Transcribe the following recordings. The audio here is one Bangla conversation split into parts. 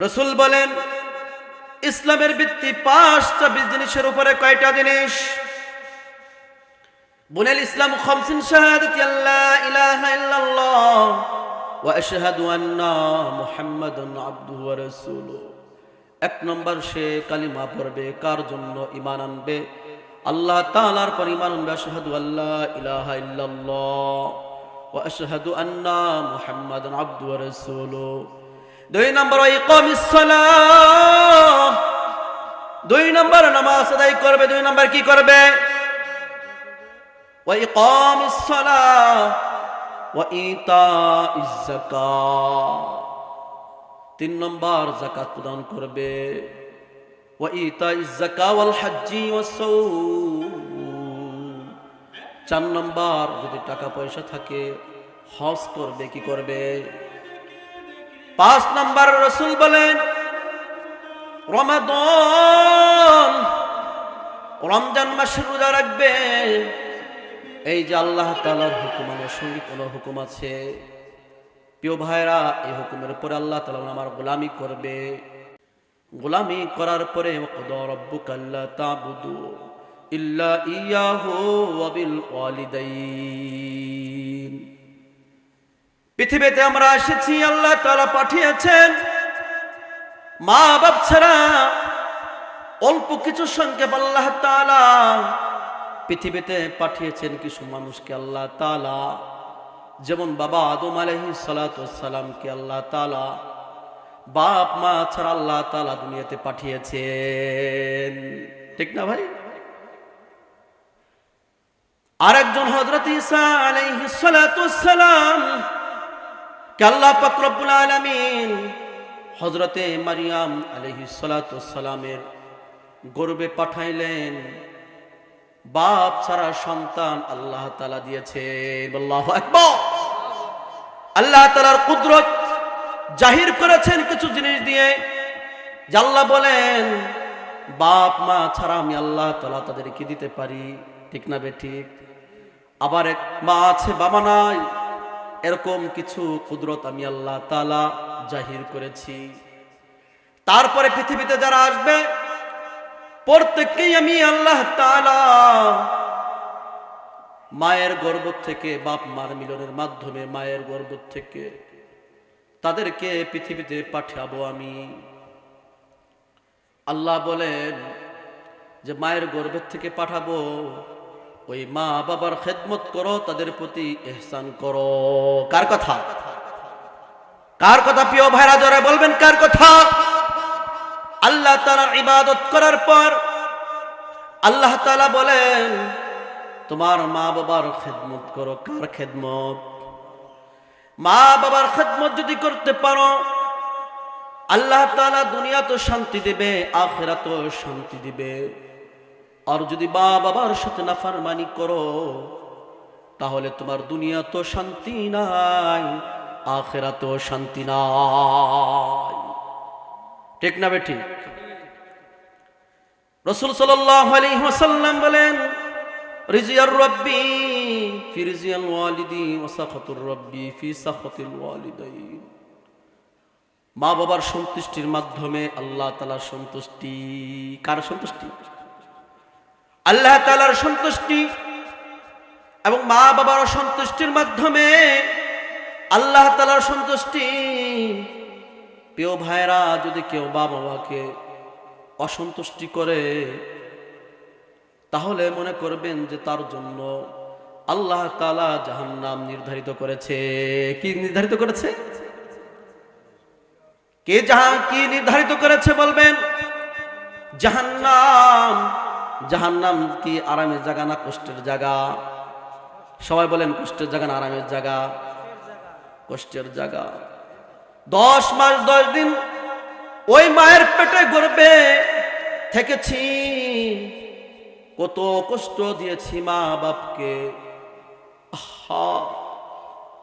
রাসূল বলেন ইসলামের ভিত্তি 5টা জিনিসের উপরে। কয়টা জিনিস? বুনিয়াল ইসলাম খামসিন শাহাদাতি আল্লা ইলাহা ইল্লাল্লাহ ওয়া আশহাদু আন্না মুহাম্মাদান আবদুহু ওয়া রাসূলুহু। 1 নম্বর সে কালিমা পড়বে। কার জন্য? ঈমান আনবে আল্লাহ তাআলার পর ঈমান আনবে আশহাদু আল্লা ইলাহা ইল্লাল্লাহ ওয়া আশহাদু আন্না মুহাম্মাদান আবদুহু ওয়া রাসূলুহু। 2 নম্বর ইকামিস সালাহ। 2 নম্বর নামাজ আদায় করবে। 2 নম্বর কি করবে? ওয়া ইকামিস সালাহ ওয়া ইতাইজ যাকাত। 3 নম্বর যাকাত প্রদান করবে। ওয়া ইতাইজ যাকাত ওয়াল হজ্জি ওয়াস সাওম। 4 নম্বর যদি টাকা পয়সা থাকে হজ করবে। কি করবে? 5 নম্বর রাসূল বলেন রমজান মাসে রোজা রাখবে। এই যে আল্লাহ তাআলার হুকুম, আমার সঙ্গে কোন হুকুম আছে? প্রিয় ভাইরা, এই হুকুমের পরে আল্লাহ তাআলা আমার গোলামি করবে। গোলামি করার পরে ওয়াকদা রাব্বুকা আল্লা তা'বুদু ইল্লা ইয়াহু ওয়া বিল ওয়ালিদাইন। পৃথিবীতে আমরা এসেছি, আল্লাহ তাআলা পাঠিয়েছেন মা বাপ ছাড়া অল্প কিছু সংখ্যক আল্লাহ তাআলা পৃথিবীতে পাঠিয়েছেন কিছু মানুষকে আল্লাহ তাআলা। যেমন বাবা আদম আলাইহিস সালাতু ওয়াস সালামকে আল্লাহ তাআলা বাপ মা ছাড়া আল্লাহ তাআলা দুনিয়াতে পাঠিয়েছেন। ঠিক না ভাই? আরেকজন হযরত ঈসা আলাইহিস সালাতু ওয়াস সালাম কে আল্লাহ পাক রব্বুল আলামিন হযরতে মারিয়াম আলাইহিস সালাতু ওয়াস সালামের গর্ভে পাঠাইলেন। বাপ ছাড়া সন্তান আল্লাহ তাআলা দিয়েছেন। আল্লাহু আকবার। আল্লাহ তাআলার কুদরত জাহির করেছেন কিছু জিনিস দিয়ে। যে আল্লাহ বলেন বাপ মা ছাড়া আমি আল্লাহ তাআলা তাদেরকে দিতে পারি। ঠিক না বে ঠিক? আবার এক মা আছে বাবা নাই, এরকম কিছু কুদরত আমি আল্লাহ তাআলা জাহির করেছি। তারপরে পৃথিবীতে যারা আসবে প্রত্যেককেই আমি আল্লাহ তাআলা মায়ের গর্ভ থেকে, বাপ মার মিলনের মাধ্যমে মায়ের গর্ভ থেকে তাদেরকে পৃথিবীতে পাঠাবো আমি। আল্লাহ বলেন যে মায়ের গর্ভের থেকে পাঠাবো, ওই মা বাবার খেদমত করো, তাদের প্রতি ইহসান করো। কার কথা? কার কথা প্রিয় ভাইরা জোরে বলবেন কার কথা? আল্লাহ তাআলার ইবাদত করার পর আল্লাহ তাআলা বলেন তোমার মা বাবার খেদমত করো। কার খেদমত? মা বাবার খেদমত যদি করতে পারো আল্লাহ তাআলা দুনিয়া তো শান্তি দিবে, আখিরাতে শান্তি দিবে। আর যদি মা বাবার সাথে নাফরমানি করো তাহলে তোমার দুনিয়া তো শান্তি নাই, আখিরাতেও শান্তি নাই। ঠিক না বে ঠিক? রাসূল সাল্লাল্লাহু আলাইহি ওয়াসাল্লাম বলেন রিজিয়ার রাব্বি ফি রিজিয়াল ওয়ালিদি ওয়া সাখাতুর রাব্বি ফি সাখাতিল ওয়ালিদাইন। মা বাবার সন্তুষ্টির মাধ্যমে আল্লাহ তাআলার সন্তুষ্টি। কার সন্তুষ্টি? আল্লাহ তাআলার সন্তুষ্টি। এবং মা বাবার সন্তুষ্টির মাধ্যমে আল্লাহ তাআলার সন্তুষ্টি। প্রিয় ভাইরা, যদি কেউ বাবা মাকে অসন্তুষ্টি করে তাহলে মনে করবেন যে তার জন্য আল্লাহ তাআলা জাহান্নাম নির্ধারিত করেছে। কি নির্ধারিত করেছে? কি নির্ধারিত করেছে বলবেন? জাহান্নাম। জাহান্নাম কি আরামের জায়গা না কষ্টের জায়গা? সবাই বলেন কষ্টের জায়গা না আরামের জায়গা? কষ্টের জায়গা। 10 মাস 10 দিন ওই মায়ের পেটে গর্ভে থেকেছি, কত কষ্ট দিয়েছি মা বাপকে।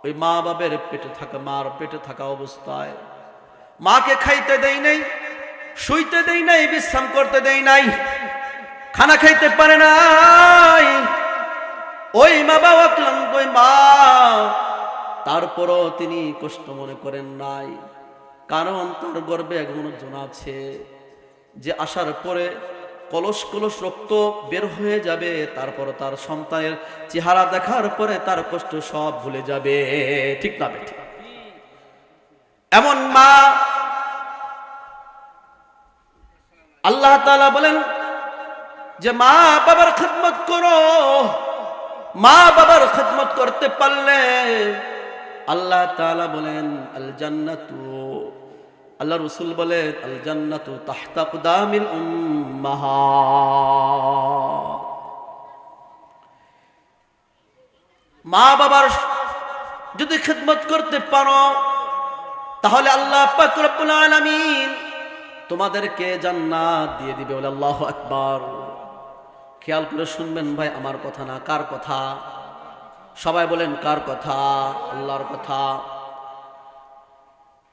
ওই মা বাপের পেটে থাকা, মার পেটে থাকা অবস্থায় মাকে খাইতে দেই নাই, শুইতে দেই নাই, বিশ্রাম করতে দেই নাই, খানা খাইতে পারে নাই। ওই মা বাবা ক্লান্ত, ওই মা, তারপরও তিনি কষ্ট মনে করেন নাই। কারণ তার গর্ভে এমন জন আছে যে আসার পরে কলস কলস রক্ত বের হয়ে যাবে, তারপর তার সন্তানের চেহারা দেখার পরে তার কষ্ট সব ভুলে যাবে। ঠিক না বেঠিক? এমন মা আল্লাহ তাআলা বলেন যে মা বাবার খিদমত করো। মা বাবার খিদমত করতে পারলে আল্লাহ তাআলা বলেন আল জান্নাতু, আল্লাহ রাসূল বলেন আল জান্নাতু তাহতা কুদামিল উম্মাহাত। মা বাবার যদি খিদমত করতে পারো তাহলে আল্লাহ পাক রব্বুল আলামিন তোমাদেরকে জান্নাত দিয়ে দিবে। বলে আল্লাহু আকবার। খেয়াল করে শুনবেন ভাই, আমার কথা না, কার কথা? সবাই বলেন কার কথা? আল্লাহর কথা।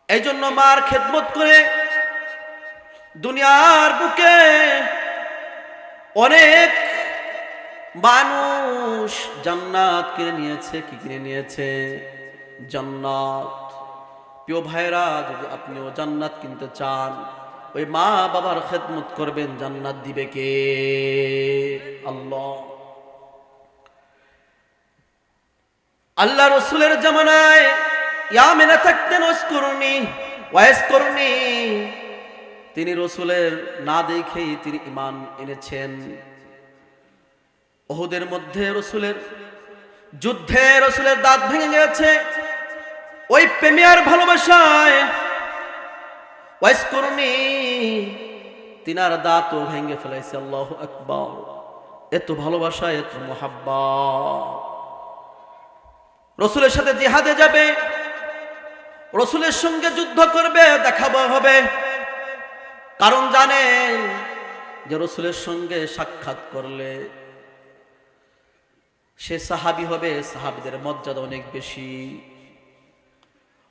এই জন্য মার খেদমত করে দুনিয়ার বুকে অনেক মানুষ জান্নাত কিনে নিয়েছে। কি কিনে নিয়েছে? জান্নাত। প্রিয় ভাইরা, যদি আপনিও জান্নাত কিনতে চান, ওই মা বাবার খেদমত করবেন। জান্নাত দিবে কে? আল্লাহ। আল্লাহ রসুলের জামানায় ইয়ামেনা থাকতেন ওয়াসকুরুনি ওয়াসকুরুনি। তিনি রসুলের না দেখেই তিনি ঈমান এনেছেন। উহুদের মধ্যে রসুলের যুদ্ধে রসুলের দাঁত ভেঙে গেছে ওই প্রেমিয়ার ভালোবাসায়। ওয়াসকুরুনি, তিনার দাঁতও ভেঙে ফেলাইছে। আল্লাহু আকবার। এত ভালোবাসা, এত মুহাব্বত। রসুলের সাথে জিহাদে যাবে, রসুলের সঙ্গে যুদ্ধ করবে, দেখাবো হবে। কারণ জানেন যে রসুলের সঙ্গে সাক্ষাৎ করলে সে সাহাবী হবে, সাহাবীদের মর্যাদা অনেক বেশি।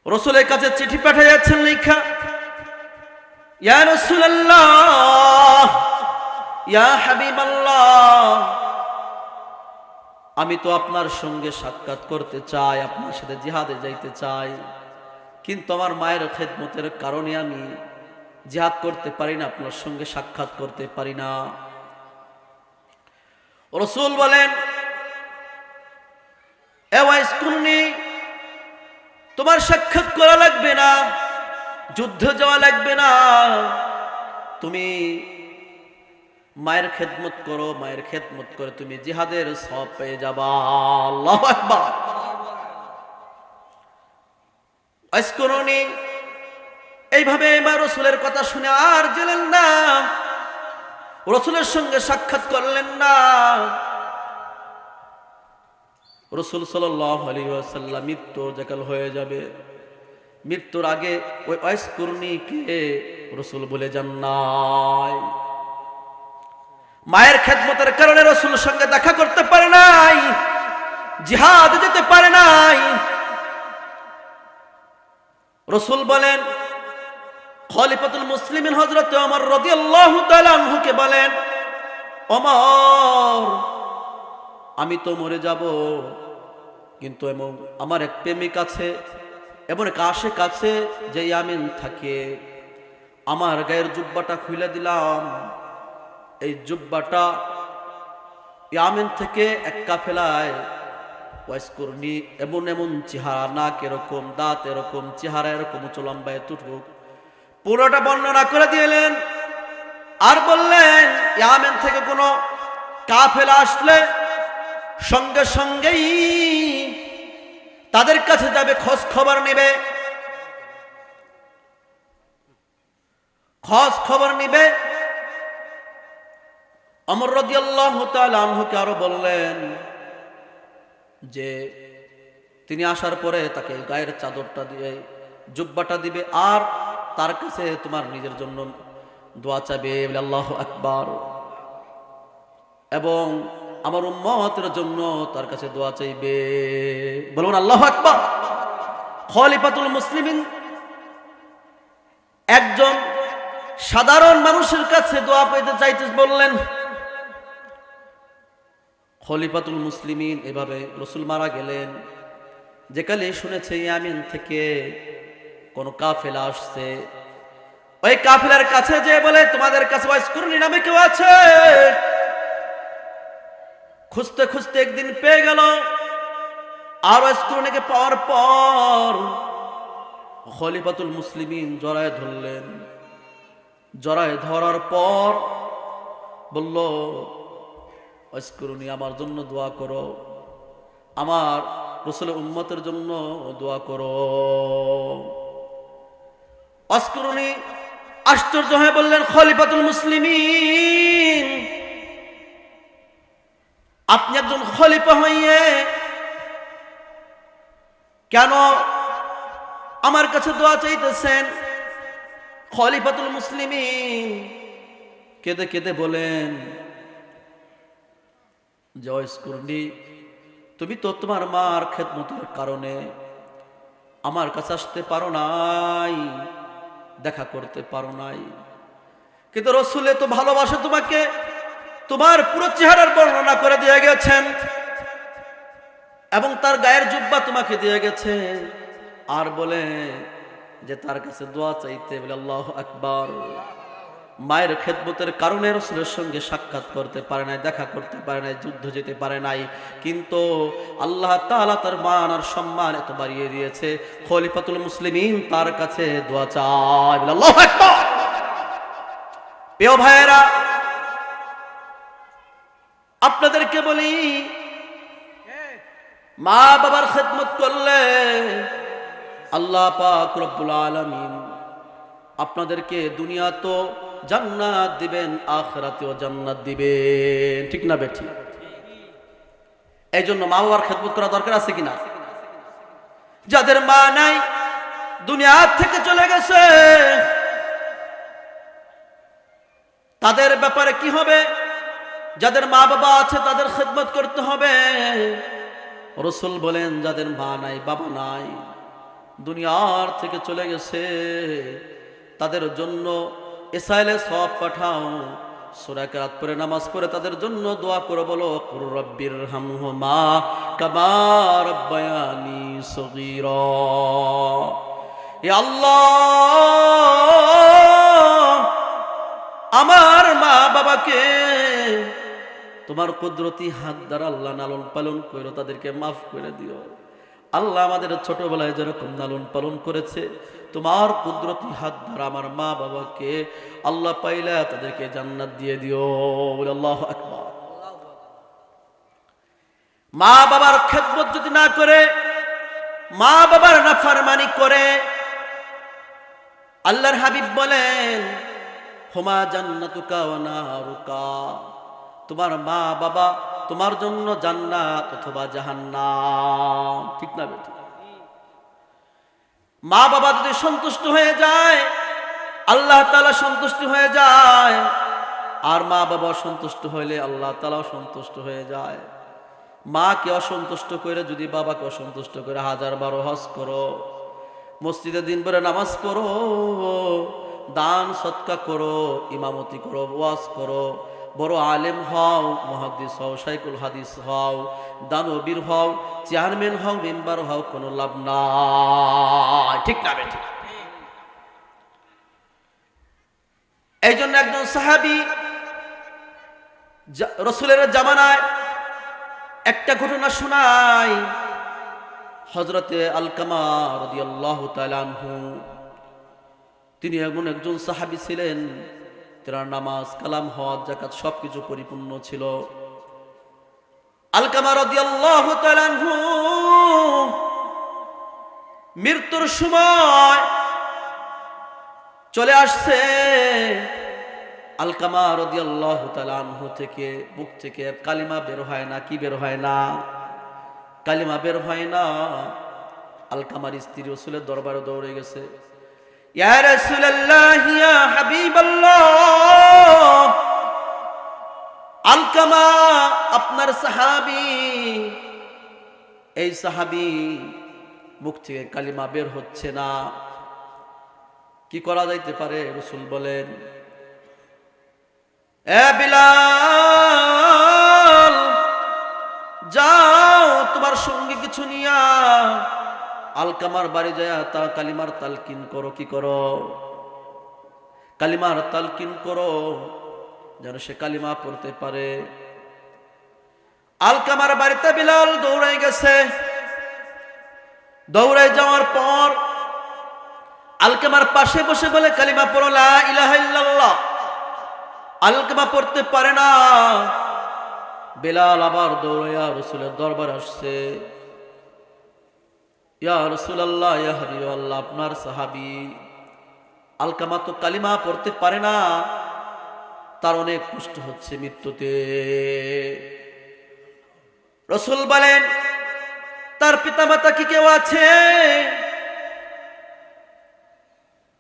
রসুলের কাছে চিঠি পাঠিয়েছেন লেখা, ইয়া রাসূলুল্লাহ, ইয়া হাবিবাল্লাহ, আমি তো আপনার সঙ্গে সাক্ষাৎ করতে চাই, আপনার সাথে জিহাদে যাইতে চাই, কিন্তু আমার মায়ের খেদমতের কারণে আমি জিহাদ করতে পারি না, আপনার সঙ্গে সাক্ষাৎ করতে পারি না। রাসূল বলেন, এ ওয়াইসকুরনি, তোমার সাক্ষাৎ করা লাগবে না, যুদ্ধে যাওয়া লাগবে না, তুমি মায়ের খেদমত করো, মায়ের খেদমত করে তুমি জিহাদের সওয়াব পেয়ে যাবা। আল্লাহু আকবার। ওয়াইসকুরনি, এইভাবে মা রাসূলের কথা শুনে আর গেলেন না, রাসূলের সঙ্গে সাক্ষাৎ করলেন না। রাসূল সাল্লাল্লাহু আলাইহি ওয়াসাল্লাম মৃত্যু যখন হয়ে যাবে, মৃত্যুর আগে ওই ওয়াইসকুরনিকে রাসূল বলে যান নাই। মায়ের খেদমতের কারণে রাসূলের সঙ্গে দেখা করতে পারে নাই, জিহাদে যেতে পারে নাই। রাসূল বলেন, খলিফাতুল মুসলিমিন হযরত ওমর রাদিয়াল্লাহু তাআলা আনহুকে বলেন, ওমর, আমি তো মরে যাব, কিন্তু এমন আমার এক প্রেমিক আছে, এমন এক আশিক আছে যে ইয়ামেন থাকে, আমার গায়ের জুব্বাটা খুলে দিলাম, এই জুব্বাটা ইয়ামেন থেকে এক কাফেলায় ওয়াইসকুরনি এমন এমন চেহারা, নাক এরকম, দাঁত এরকম, চেহারা এরকম, উঁচু লম্বা এতটুক, পুরোটা বর্ণনা করে দিলেন। আর বললেন, ইয়ামেন থেকে কোনো কাফেলা আসলে সঙ্গে সঙ্গেই তাদের কাছে যাবে, খোঁজ খবর নেবে, খোঁজ খবর নিবে। ওমর রাদিয়াল্লাহু তাআলা আনহুকে আরো বললেন যে তিনি আসার পরে তাকে গায়ের চাদরটা দিয়ে, জুব্বাটা দিবে, আর তার কাছে তোমার নিজের জন্য দোয়া চাইবে। আল্লাহু আকবার। এবং আমার উম্মতের জন্য তার কাছে দোয়া চাইবে। বলুন আল্লাহু আকবার। খলিফাতুল মুসলিমিন একজন সাধারণ মানুষের কাছে দোয়া পেতে চাইতে বললেন। খলিফাতুল মুসলিমিন এভাবে রাসূল মারা গেলেন, যেকালে শুনেছে ইয়ামেন থেকে কোন কাফেলা আসছে, ওই কাফেলার কাছে যে বলে তোমাদের কাছে ওয়াইসকুরনি নামে কেউ আছে? খুঁজতে খুঁজতে একদিন পেয়ে গেল। আর ওয়াইসকুরনিকে পাওয়ার পর খলিফাতুল মুসলিমিন জড়ায় ধরলেন। জড়ায় ধরার পর বলল, ওয়াইসকুরনি আমার জন্য দোয়া করো, আমার রাসূলের উম্মতের জন্য দোয়া করো। ওয়াইসকুরনি আশ্চর্য হয়ে বললেন, খলিফাতুল মুসলিমিন, আপনি একজন খলিফা হইয়ে কেন আমার কাছে দোয়া চাইতেছেন? খলিফাতুল মুসলিমিন কেঁদে কেঁদে বলেন, ওয়াইসকুরনি, তুমি তো তোমার মার খেদমতের কারণে আমার কাছে আসতে পারো নাই, দেখা করতে পারো নাই, কিন্তু রাসূলে তো ভালোবাসে তোমাকে, তোমার পুরো চেহারার বর্ণনা করে দিয়ে গেছেন এবং তার গায়ের জুব্বা তোমাকে দিয়ে গেছে। আর বলে যে তার কাছে দোয়া চাইতে, বলে আল্লাহু আকবার। মায়ের খেদমতের কারণে রাসূলের সঙ্গে সাক্ষাৎ করতে পারে নাই, দেখা করতে পারে নাই, যুদ্ধ যেতে পারে নাই, কিন্তু আল্লাহ তাআলা তার মান আর সম্মান এত বাড়িয়ে দিয়েছে। খলিফাতুল মুসলিমিন তার কাছে দোয়া চায়, বলে আল্লাহু আকবার। প্রিয় ভাইয়েরা, আপনাদেরকে বলি, মা বাবার খেদমত করলে আল্লাহ পাক রব্বুল আলামিন আপনাদেরকে দুনিয়া তো জান্নাত দিবেন, আখিরাতেও জান্নাত দিবেন, ঠিক না বেঠি? এই জন্য মা বাবার খেদমত করা দরকার আছে কিনা? যাদের মা নাই, দুনিয়া থেকে চলে গেছে, তাদের ব্যাপারে কি হবে? যাদের মা বাবা আছে তাদের খেদমত করতে হবে। রাসূল বলেন, যাদের মা নাই, বাবা নাই, দুনিয়ার থেকে চলে গেছে, তাদের জন্য ইসাইলে সওয়াব পাঠাও, সূরা কিরাত পড়ে নামাজ পড়ে তাদের জন্য দোয়া করে বলো, কুর রব্বিরহামহুমা কামা রাব্বায়ানি সগীরা। ইয়া আল্লাহ, আমার মা বাবাকে তোমার কুদরতি হাত দ্বারা আল্লাহ লালন পালন করো, তাদেরকে মাফ করে দিও। আল্লাহ আমাদের ছোটবেলায় যেরকম লালন পালন করেছে, তোমার কুদরতি হাত দ্বারা আমার মা বাবাকে আল্লাহ পাইলা তাদেরকে জান্নাত দিয়ে দিও, বলে আল্লাহু আকবার। মা বাবার খেদমত যদি না করে, মা বাবার নাফরমানি করে, আল্লাহর হাবিব বলেন, হুমা জান্নাতুকা ওয়া নারুকা, তোমার মা বাবা তোমার জন্য জান্নাত অথবা জাহান্নাম, ঠিক না বেঠিক? মা বাবা যদি সন্তুষ্ট হয়ে যায়, আল্লাহ তাআলা সন্তুষ্ট হয়ে যায়, আর মা বাবা সন্তুষ্ট হইলে আল্লাহ তাআলাও সন্তুষ্ট হয়ে যায়। মাকে অসন্তুষ্ট করে যদি বাবাকে অসন্তুষ্ট করে 1000-12 হজ করো, মসজিদে দিনভর নামাজ পড়ো, দান সদকা করো, ইমামতি করো, ওয়াজ করো, বড় আলেম হও, মুহাদ্দিস হও, শাইখুল হাদিস হও, দানবীর হও, চেয়ারম্যান হও, মেম্বার হও, কোনো লাভ নাই, ঠিক না বেঠিক? এই জন্য একজন সাহাবী রাসূলের জামানায় একটা ঘটনা শোনায়। হযরতে আলকামা রাদিয়াল্লাহু তাআলা আনহু, তিনি এমন একজন সাহাবী ছিলেন, তার নামাজ, কালাম, হজ, যাকাত সবকিছু পরিপূর্ণ ছিল। আলকামা রাদিয়াল্লাহু তাআলা আনহু মৃত্যুর সময় চলে আসছে। আলকামা রাদিয়াল্লাহু তাআলা আনহু থেকে মুখ থেকে কালিমা বের হয় না। কি বের হয় না? কালিমা বের হয় না। আলকামার স্ত্রী রাসূলের দরবারে দৌড়ে গেছে, ইয়া রাসূলুল্লাহ, ইয়া হাবিবাল্লাহ, আলকামা আপনার সাহাবী, এই সাহাবী মুখ থেকে কালিমা বের হচ্ছে না, কি করা যাইতে পারে? রাসূল বলেন, এ বিলাল, যাও তোমার সঙ্গে কিছু নিয়া আলকামার বাড়ি যায় তা কালিমার তালকিন করো। কি করো? কালিমার তালকিন করো যেন সে কালিমা পড়তে পারে। আলকামার বাড়িতে বিলাল দৌড়াই গেছে। দৌড়াই যাওয়ার পর আলকামার পাশে বসে বলে কালিমা পড়ো লা ইলাহা ইল্লাল্লাহ। আলকামা পড়তে পারে না। বিলাল আবার দৌড়াইয়া রাসূলের দরবারে আসছে। ইয়া রাসূলুল্লাহ, ইয়া হাবিবাল্লাহ, আপনার সাহাবী আলকামা তো কালিমা পড়তে পারে না, তার অনেক কষ্ট হচ্ছে মৃত্যুতে। রাসূল বলেন, তার পিতামাতা কি কেউ আছে?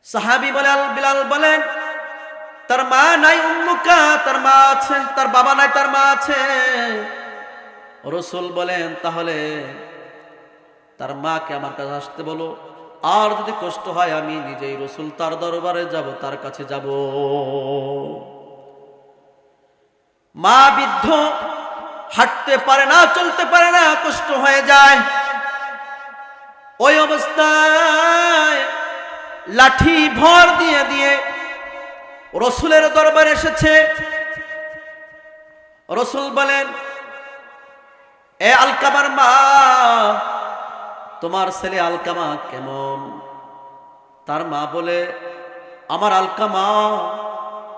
সাহাবী বলে, বিলাল বলেন, তার মা নাই, উম্মুকা, তার মা আছে। তার বাবা নাই, তার মা আছে। রাসূল বলেন, তাহলে তার মাকে আমার কাছে আসতে বলো, আর যদি কষ্ট হয় আমি নিজেই রাসূল তার দরবারে যাব, তার কাছে যাব। মা বৃদ্ধ, হাঁটতে পারে না, চলতে পারে না, কষ্ট হয়ে যায়। ওই অবস্থায় লাঠি ভর দিয়ে দিয়ে রাসূলের দরবারে এসেছে। রাসূল বলেন, এ আলকামার মা, তোমার ছেলে আলকামা কেমন? তার মা বলে, আমার আলকামা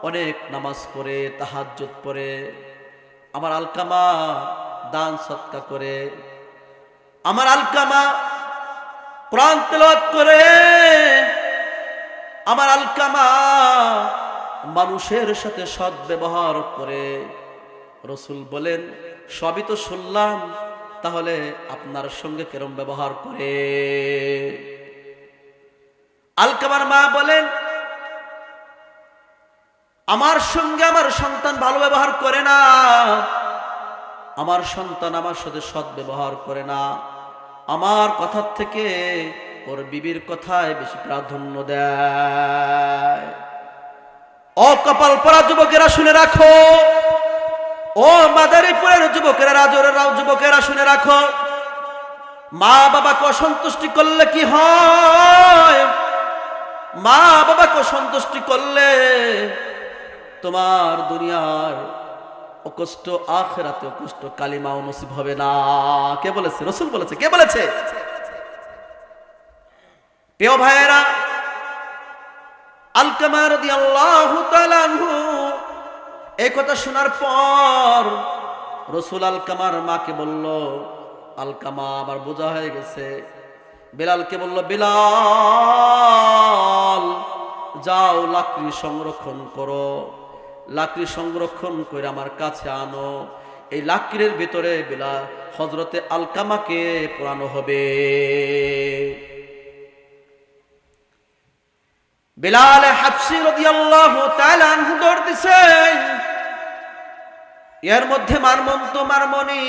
অনেক নামাজ পড়ে, তাহাজ্জুদ পড়ে, আমার আলকামা দান সদকা করে, আমার আলকামা কোরআন তেলাওয়াত করে, আমার আলকামা মানুষের সাথে সৎ ব্যবহার করে। রাসূল বলেন, সবই তো শুনলাম, তাহলে আপনার সঙ্গে কেরম ব্যবহার করে? আলকামার মা বলেন, আমার সঙ্গে আমার সন্তান ভালো ব্যবহার করে না, আমার সন্তান আমার সাথে সৎ ব্যবহার করে না, আমার কথার থেকে ওর বিবির কথায় বেশি প্রাধান্য দেয়। ও কপাল পরা যুবকেরা শুনে রাখো, ও মাদারীপুরের যুবকেরা, রাজৌরের যুবকেরা শুনে রাখো, মা বাবাকে অসন্তুষ্টি করলে কি হয়? মা বাবাকে অসন্তুষ্টি করলে তোমার দুনিয়ার অকষ্ট, আখিরাতে অকষ্ট, কালিমাও নসিব হবে না। কে বলেছে? রাসূল বলেছে। কে বলেছে? প্রিয় ভাইয়েরা, আলকামা রাদিয়াল্লাহু তাআলা আনহু এই কথা শোনার পর রাসূল আলকামার মাকে বলল, আলকামা আমার বোঝা হয়ে গেছে। বিলালকে বলল, বিলাল যাও লাকড়ি সংরক্ষণ করো, লাকড়ি সংরক্ষণ করে আমার কাছে আনো। এই লাকড়ির ভিতরে বিলাল হযরতে আলকামাকে পোড়ানো হবে। বিলাল হাবশী রাদিয়াল্লাহু তাআলা আনহু দৌড় দিছে। এর মধ্যে মারমন্ত মারমনি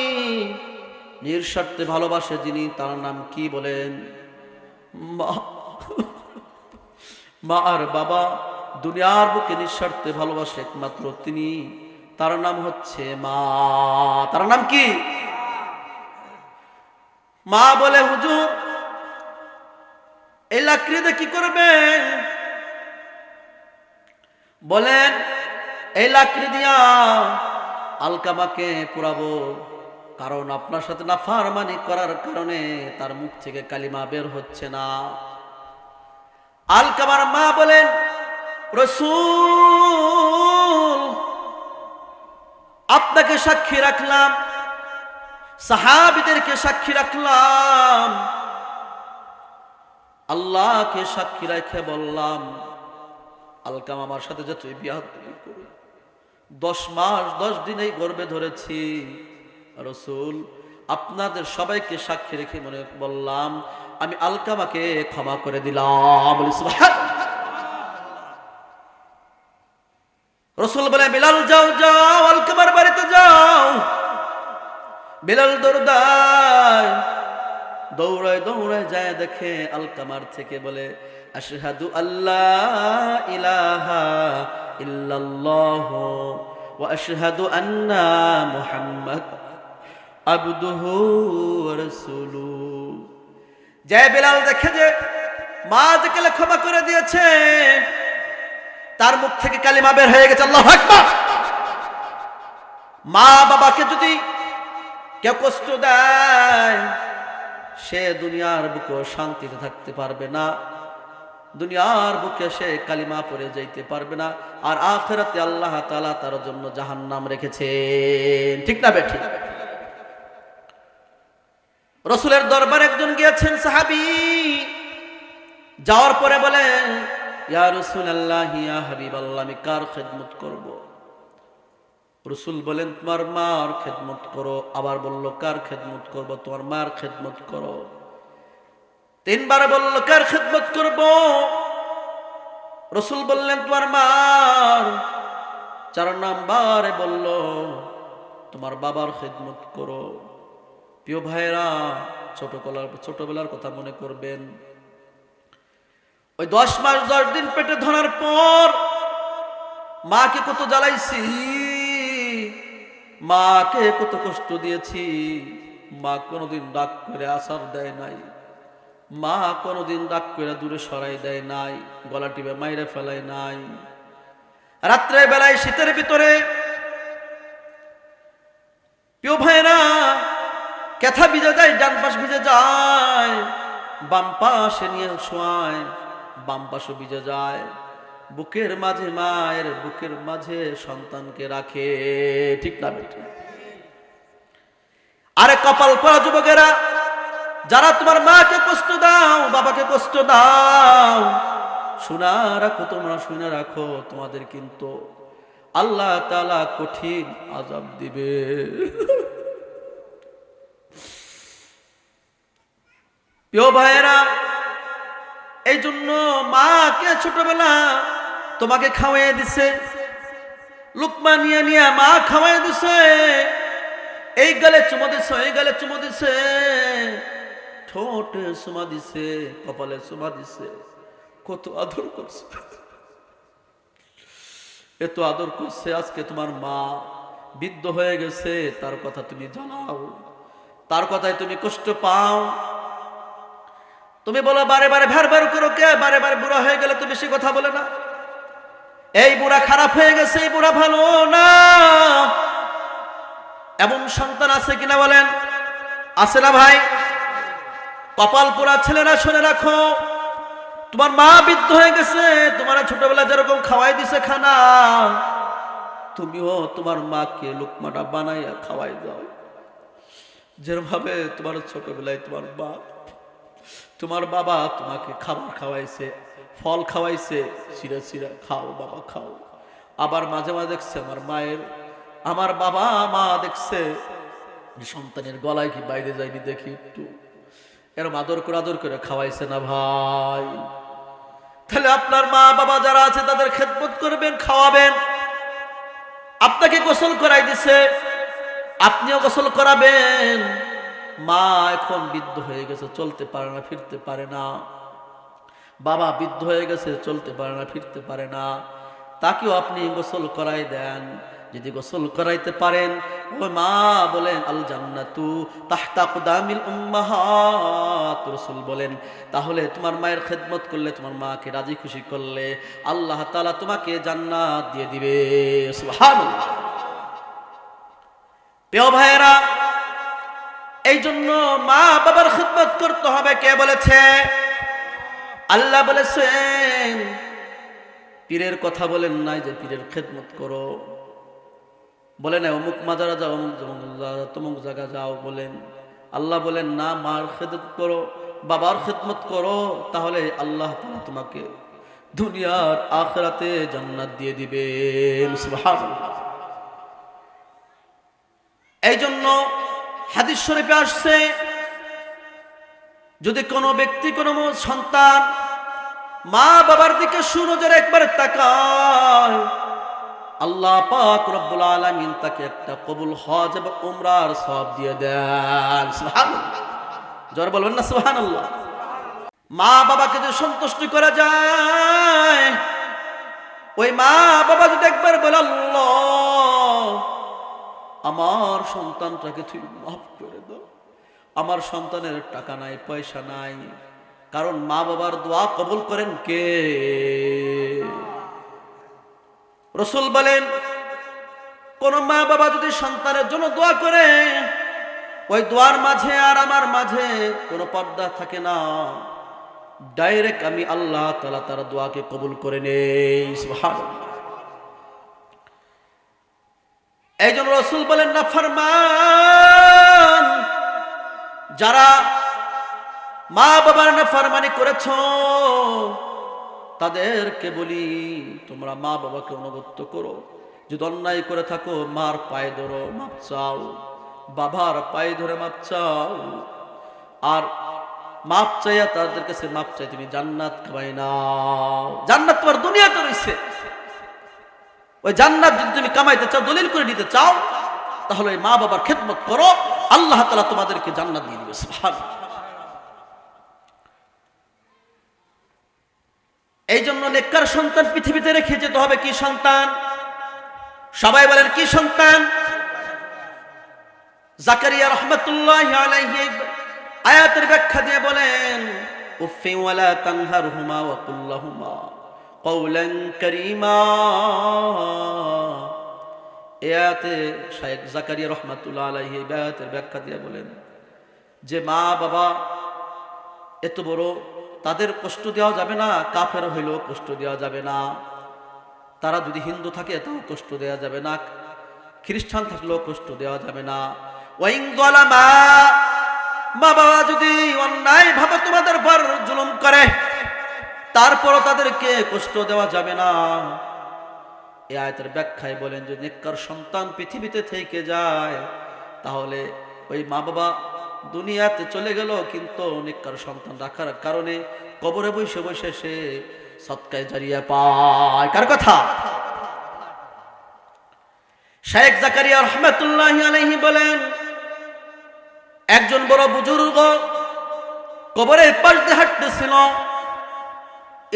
নিঃস্বার্থে ভালোবাসে যিনি, তার নাম কি বলেন? মা আর বাবা দুনিয়ার বুকে নিঃস্বার্থে ভালোবাসে একমাত্র তিনি, তার নাম হচ্ছে মা। তার নাম কি? মা বলে, হুজুর এই লাকড়িতে কি করবেন? বলেন, এই লাকড়ি দিয়া আলকামাকে পোড়াবো, কারণ আপনার সাথে নাফরমানি করার কারণে তার মুখ থেকে কালিমা বের হচ্ছে না। আলকামার মা বলেন, রাসূল আপনাকে সাক্ষী রাখলাম, সাহাবীদেরকে সাক্ষী রাখলাম, আল্লাহকে সাক্ষী রেখে বললাম, আলকামা আমার সাথে যে তুই বিয়াহ করবি, 10 মাস 10 দিনেই গর্ভে ধরেছি। রাসূল আপনাদের সবাইকে সাক্ষী রেখে মনে বললাম, আমি আলকামাকে ক্ষমা করে দিলাম। রাসূল বলে, বিলাল যাও যাও, আলকামার বাড়িতে যাও। বিলাল দৌড়ায়, দৌড়ায় দৌড়ায় যায়, দেখে আলকামার থেকে বলে, আশহাদু আল্লা ইলাহা ইল্লাল্লাহ ওয়া আশহাদু আন্না মুহাম্মাদ আবদুহু ওয়া রাসূলুহু। যে বেলাল দেখে যে মা যে কেলে ক্ষমা করে দিয়েছে, তার মুখ থেকে কালিমা বের হয়ে গেছে, আল্লাহু আকবার। মা বাবাকে যদি কেউ কষ্ট দেয়, সে দুনিয়ার বুকে শান্তিতে থাকতে পারবে না, দুনিয়ার বুকে সে কালিমা পড়ে যাইতে পারবে না, আর আখিরাতে আল্লাহ তাআলা তার জন্য জাহান্নাম রেখেছেন। ঠিক না বেঠিক? রাসূলের দরবারে একজন গিয়েছেন সাহাবী, যাওয়ার পরে বলেন, ইয়া রাসূলুল্লাহ, ইয়া হাবিবাল্লাহ, আমি কার খেদমত করব? রাসূল বলেন, তোমার মার খেদমত করো। আবার বলল, কার খেদমত করব? তোমার মার খেদমত করো। তিনবার বলল, কার খেদমত করব? রাসূল বললেন, তোমার মার। 4 নম্বরে বলল, তোমার বাবার খেদমত করো। প্রিয় ভাইরা, ছোটবেলার কথা মনে করবেন। ওই 10 মাস 10 দিন পেটে ধরার পর মাকে কত জ্বালাইছি, মাকে কত কষ্ট দিয়েছি। মা কোনোদিন রাগ করে আসার দেয় নাই, মা কোনোদিন রাগ করে দূরে সরাই দেয় নাই, গলা টিপে মাইরে ফেলায় নাই। রাত্রে বেলায় শীতের ভিতরে প্রিয় ভাইরা কেথা ভিজে যায়, ডান পাশ ভিজে যায়, বাম পাশে নিয়ে শোয়ায়, বাম পাশে ভিজে যায়। বুকের মাঝে, মায়ের বুকের মাঝে সন্তানকে রাখে। ঠিক না বেটি? আরে কপাল পোড়া যুবকেরা, যারা তোমার মাকে কষ্ট দাও, বাবাকে কষ্ট দাও, শুনা রাখো, তোমরা শুনে রাখো, তোমাদের কিন্তু আল্লাহ তাআলা কঠিন আযাব দিবে। প্রিয় ভাইয়েরা, এই জন্য মাকে ছোটবেলা তোমাকে খাওয়াই দিছে, লুকমা নিয়ে নিয়ে মা খাওয়াই দিছে, এই গালে চুমো দিছে, এই গালে চুমো দিছে, ঠোঁটে চুমা দিছে, কপালে চুমা দিছে, কত আদর করছে। এত আদর করছে, আজকে তোমার মা বৃদ্ধ হয়ে গেছে, তার কথা তুমি জানাও, তার কথায় তুমি কষ্ট পাও। তুমি বলো বারে বারে ভ্যার ভ্যার করো, কে বারে বারে বুড়া হয়ে গেলে তুমি সে কথা বলে না। এই বুড়া খারাপ হয়ে গেছে, এই বুড়া ভালো না। এমন সন্তান আছে কিনা বলেন? আছে না ভাই? কপাল পোড়া ছেলেরা শুনে রাখো, তোমার মা বৃদ্ধ হয়ে গেছে, তোমার ছোটবেলা যেরকম খাওয়াই দিছে খানা, তুমিও তোমার মাকে লুকমাটা বানাইয়া খাওয়াই দাও। যেভাবে তোমার ছোটবেলায় তোমার মা, তোমার বাবা তোমাকে খাবার খাওয়াইছে, ফল খাওয়াইছে, চিরা চিরা খাও বাবা খাও। আবার মাঝে মাঝে দেখছে আমার বাবা মা দেখছে সন্তানের গলায় কি বাইরে যায়নি, দেখি একটু এরকম আদর করে খাওয়াইছে না ভাই? তাহলে আপনার মা বাবা যারা আছে তাদের খেদমত করবেন, খাওয়াবেন। আপনাকে গোসল করাই দিছে, আপনিও গোসল করাবেন। মা এখন বৃদ্ধ হয়ে গেছে, চলতে পারে না, ফিরতে পারে না। বাবা বৃদ্ধ হয়ে গেছে, চলতে পারে না, ফিরতে পারে না, তাকেও আপনি গোসল করাই দেন। যদি গোসল করাইতে পারেন, ওই মা বলেন আল জান্নাতু তাহতা আকদামিল উম্মাহাত। রাসূল বলেন, তাহলে তোমার মায়ের খেদমত করলে, তোমার মাকে রাজি খুশি করলে, আল্লাহ তাআলা তোমাকে জান্নাত দিয়ে দিবে। সুবহানাল্লাহ। প্রিয় ভাইয়েরা, এই জন্য মা বাবার খেদমত করতে হবে। কে বলেছে? আল্লাহ বলেছেন। পীরের কথা বলেন নাই যে পীরের খেদমত করো, বলে না অমুক মাজারা যাও, অমুক জায়গা যাও বলেন। আল্লাহ বলেন না, মার খেদমত করো, বাবার খেদমত করো, তাহলে আল্লাহ তাআলা তোমাকে দুনিয়ার আখিরাতে জান্নাত দিয়ে দিবেন। সুবহানাল্লাহ। এই জন্য হাদিস শরীফে আসছে, যদি কোনো ব্যক্তি, কোনো সন্তান মা বাবার দিকে সুনজরে একবার তাকায়, আল্লাহ পাক রব্বুল আলামিন তাকে একটা কবুল হজ এবং উমরার সওয়াব দিয়ে দেন। সুবহানাল্লাহ। জোরে বলবেন না সুবহানাল্লাহ। মা বাবাকে যদি সন্তুষ্ট করা যায়, ওই মা বাবা যদি একবার বলে আল্লাহ আমার সন্তানটাকে তুই মাফ করে দাও, আমার সন্তানের টাকা নাই, পয়সা নাই, কারণ মা বাবার দোয়া কবুল করেন কে? রাসূল বলেন, কোন মা বাবা যদি সন্তানের জন্য দোয়া করে, ওই দোয়ার মাঝে আর আমার মাঝে কোনো পর্দা থাকে না, ডাইরেক্ট আমি আল্লাহ তাআলা তার দোয়াকে কবুল করে নেই। সুবহানাল্লাহ। এইজন্য রাসূল বলেন, নাফরমান যারা মা বাবার নাফরমানি করেছো, তাদেরকে বলি তোমরা মা বাবাকে অনুগত করো। যদি অন্যায় করে থাকো, মার পায়ে ধরো, মাপ চাও, বাবার পায়ে ধরে মাপ চাও, আর মাপ চাইয়া তাদের কাছে মাপ চাই তুমি জান্নাত কামাই নাও। জান্নাত তোমার দুনিয়াতে রয়েছে, ওই জান্নাত যদি তুমি কামাইতে চাও, দলিল করে নিতে চাও, তাহলে মা বাবার খেদমত করো, আল্লাহ তাআলা তোমাদেরকে জান্নাত দিয়ে দিবে। সুবহানাল্লাহ। এই জন্য নেককার সন্তান পৃথিবীতে রেখে যেতে হবে। কি সন্তান? সবাই বলেন কি সন্তান? জাকারিয়া রাহমাতুল্লাহি আলাইহি আয়াতের ব্যাখ্যা দিয়ে বলেন, উফি ওয়ালা তানহারহুমা ওয়া কুল লাহুমা কওলান কারীমা। আয়াতে শায়েখ জাকারিয়া রাহমাতুল্লাহি আলাইহি আয়াতের ব্যাখ্যা দিয়ে বলেন যে মা বাবা এত বড়, তাদের কষ্ট দেওয়া যাবে না, কাফের হইলেও কষ্ট দেওয়া যাবে না, তারা যদি হিন্দু থাকে তাও কষ্ট দেওয়া যাবে না, খ্রিস্টান থাকলেও কষ্ট দেওয়া যাবে না। ওয়াইন যালামা, মা বাবা যদি অন্যায় ভাবে তোমাদের উপর জুলুম করে, তারপরও তাদেরকে কষ্ট দেওয়া যাবে না। এই আয়াতের ব্যাখ্যায় বলেন যে নেককার সন্তান পৃথিবীতে থেকে যায়, তাহলে ওই মা বাবা দুনিয়াতে চলে গেল, কিন্তু নেককার সন্তান রাখার কারণে কবরে বসে বসে সে সদকায়ে জারিয়া পায়। কার কথা? শায়েখ জাকারিয়া রাহমাতুল্লাহি আলাইহি বলেন, একজন বড় বুজুর্গ কবরের পাশ দিয়ে হাঁটতেছিল,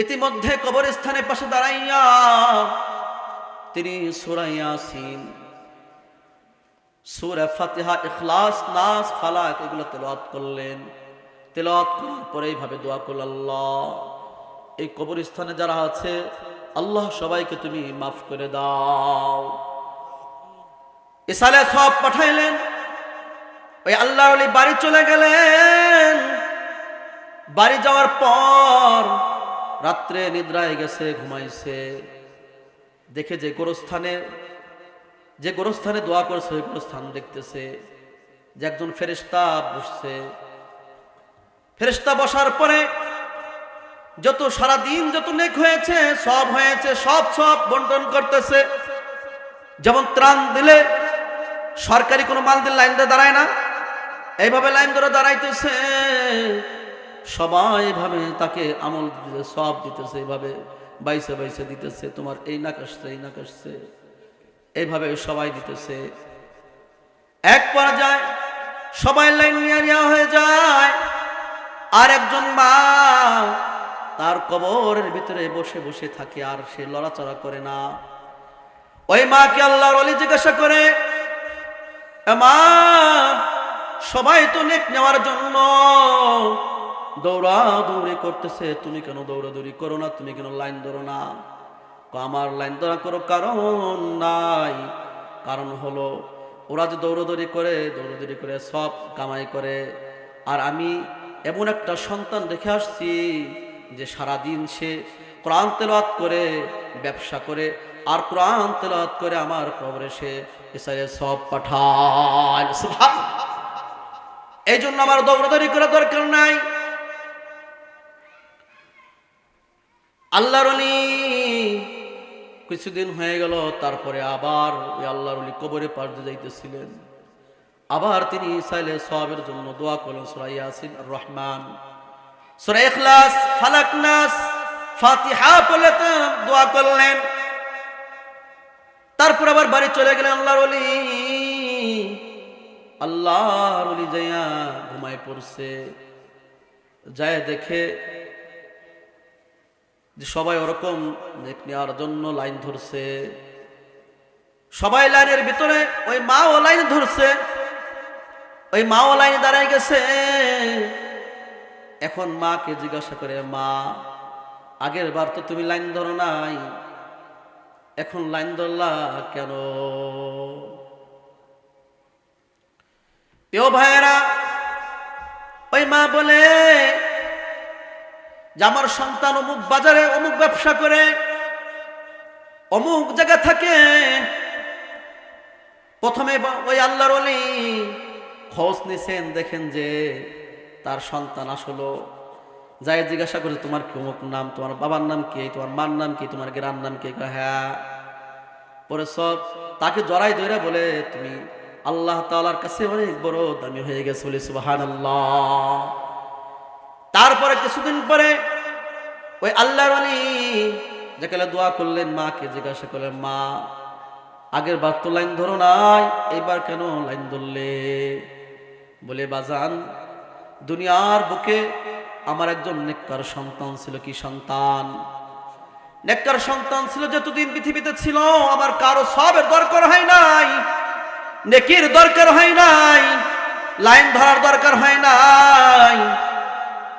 ইতিমধ্যে কবরস্থানের পাশে দাঁড়াইয়া তিনি সূরা ইয়াসিন, সূরা ফাতিহা, ইখলাস, নাস, ফালাক এগুলো তেলাওয়াত করলেন। তেলাওয়াত করার পরে এইভাবে দোয়া করলেন, আল্লাহ এই কবরস্থানে যারা আছে, আল্লাহ সবাইকে তুমি মাফ করে দাও। ইসালে সব পাঠাইলেন। ওই আল্লাহর ওলি বাড়ি চলে গেলেন। বাড়ি যাওয়ার পর রাত্রে নিদ্রায় গেছে, ঘুমাইছে, দেখে যে গোরস্থানে দোয়া করছে, ওই গোরস্থান দেখতেছে যে একজন ফেরেশতা বসছে। ফেরেশতা বসার পরে যত সারাদিন যত নেক হয়েছে, সব হয়েছে, সব বন্টন করতেছে। যেমন ত্রাণ দিলে সরকারি কোনো মাল দিলে লাইন দিয়ে দাঁড়ায় না, এইভাবে লাইন ধরে দাঁড়াইতেছে, সবাই ভাবে তাকে আমল দিতেছে, সব দিতেছে, এইভাবে বাইসে বাইসে দিতেছে, তোমার এই নাক আসছে, এই নাক আসছে, এইভাবে সবাই দিতেছে। এক পর্যায়ে সবাই লাইন নিয়ে নেওয়া হয়ে যায়, আর একজন মা তার কবরের ভিতরে বসে বসে থাকে, আর সে লড়াচড়া করে না। ওই মাকে আল্লাহর ওলি জিজ্ঞাসা করে, মা সবাই তো নেক নেওয়ার জন্য দৌড়াদৌড়ি করতেছে, তুমি কেন দৌড়াদৌড়ি করো না, তুমি কেন লাইন ধরো না? আমার লাইন ধরা করো কারণ নাই, কারণ হলো ওরা যে দৌড়াদৌড়ি করে সব কামাই করে, আর আমি এমন একটা সন্তান রেখে আসছি যে সারাদিন সে কোরআন তেলাওয়াত করে, ব্যবসা করে, আর কোরআন তেলাওয়াত করে আমার কবরে সে এসে সব পাঠায়। সুবহানাল্লাহ। এই জন্য আমার দৌড়াদৌড়ি করার দরকার নাই। আল্লাহর ওলি কিছুদিন হয়ে গেল, তারপরে আবার ওই আল্লাহর ওলি কবরে পাশ দিয়ে যাইতেছিলেন। আবার তিনি চাইলে সওয়াবের জন্য দোয়া করলেন, সূরা ইয়াসিন, আর রহমান, সূরা ইখলাস, ফালাক, নাস, ফাতিহা পড়ে দোয়া করলেন। তারপর আবার বাড়ি চলে গেলেন আল্লাহর ওলি যাইয়া ঘুমায় পড়ছে। যায় দেখে যে সবাই ওরকম নেক নেওয়ার জন্য লাইন ধরছে, সবাই লাইনের ভিতরে, ওই মাও লাইন ধরছে। ওই মাও লাইনে দাঁড়ায় গেছে। এখন মাকে জিজ্ঞাসা করে, মা আগের বার তো তুমি লাইন ধরো নাই, এখন লাইন ধরলা কেন? প্রিয় ভাইয়েরা, ওই মা বলে যে আমার সন্তান অমুক বাজারে অমুক ব্যবসা করে, অমুক জায়গা থাকে। প্রথমে ওই আল্লাহর ওলি খোঁজ নিছেন, দেখেন যে তার সন্তান আসলো। যাই জিজ্ঞাসা করে, তোমার কি অমুক নাম, তোমার বাবার নাম কি, তোমার মার নাম কি, তোমার গ্রামের নাম কি? হ্যাঁ। পরে সব তাকে জড়াই ধরে বলে, তুমি আল্লাহ তাআলার কাছে অনেক বড় দামি হয়ে গেছে, বলে সুবহানাল্লাহ। তারপরে কিছুদিন পরে ওই আল্লাহর ওলি যাকে দোয়া করলেন, মাকে জিজ্ঞাসা করলেন, মা আগের বার তো লাইন ধরো নাই, এইবার কেন লাইন ধরলে? বলে, বাজান দুনিয়ার বুকে আমার একজন নেককার সন্তান ছিল। কি সন্তান? নেককার সন্তান ছিল। যতদিন পৃথিবীতে ছিল আমার কারো সবের দরকার হয় নাই, নেকির দরকার হয় নাই, লাইন ধরার দরকার হয় নাই।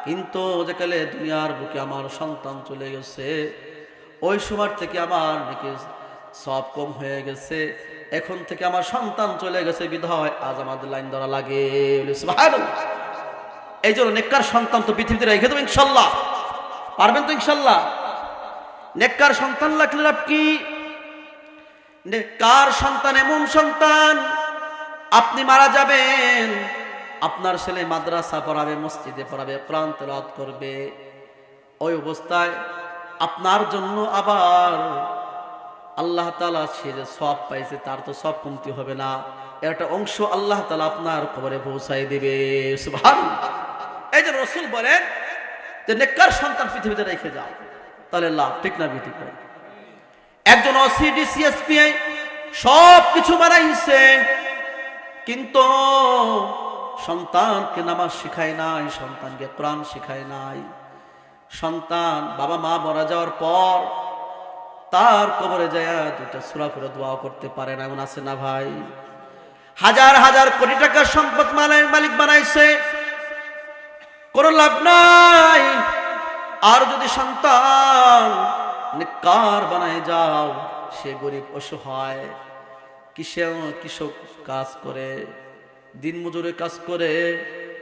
কিন্তু যেকালে দুনিয়ার বুকে আমার সন্তান চলে গেছে, ওই সময় থেকে আমার নেকির সব কম হয়ে গেছে। এখন থেকে আমার সন্তান চলে গেছে বিধায় আজ আমাদের লাইন ধরা লাগে। সুবহানাল্লাহ। এই জন্য নেককার সন্তান তো পৃথিবীতে রেখে দেবেন ইনশাল্লাহ। পারবেন তো ইনশাল্লাহ? নেককার সন্তান লাগলে লাভ কি? নেককার সন্তান এমন সন্তান, আপনি মারা যাবেন, আপনার ছেলে মাদ্রাসা পড়াবে, মসজিদে পড়াবে, কোরআন তেলাওয়াত করবে, ওই অবস্থায় আপনার জন্য আবার আল্লাহ তাআলা সে যে সওয়াব পাইছে তার তো সব কমতি হবে না, একটা অংশ আল্লাহ তাআলা আপনার কবরে পৌঁছায় দিবে। সুবহানাল্লাহ। এই যে রাসূল বলেন যে নেককার সন্তান পৃথিবীতে রেখে যাও, তাহলে লাভ। ঠিক না ঠিক না? একজন ওসিডি সিএসপিআই সব কিছু বানাইছে, কিন্তু সন্তানকে নামাজ শিখায় নাই, সন্তানকে কোরআন শিখায় নাই। সন্তান বাবা মা মারা যাওয়ার পর তার কবরে যায় দুইটা সূরা পড়ে দোয়া করতে পারে না। এমন আছে না ভাই? হাজার হাজার কোটি টাকার সম্পদ মালিক বানাইছে, কোনো লাভ নাই। আর যদি সন্তান নেককার বানায় যাও, সে গরিব অসহায়, কৃষক কাজ করে, দিন মজুরে কাজ করে,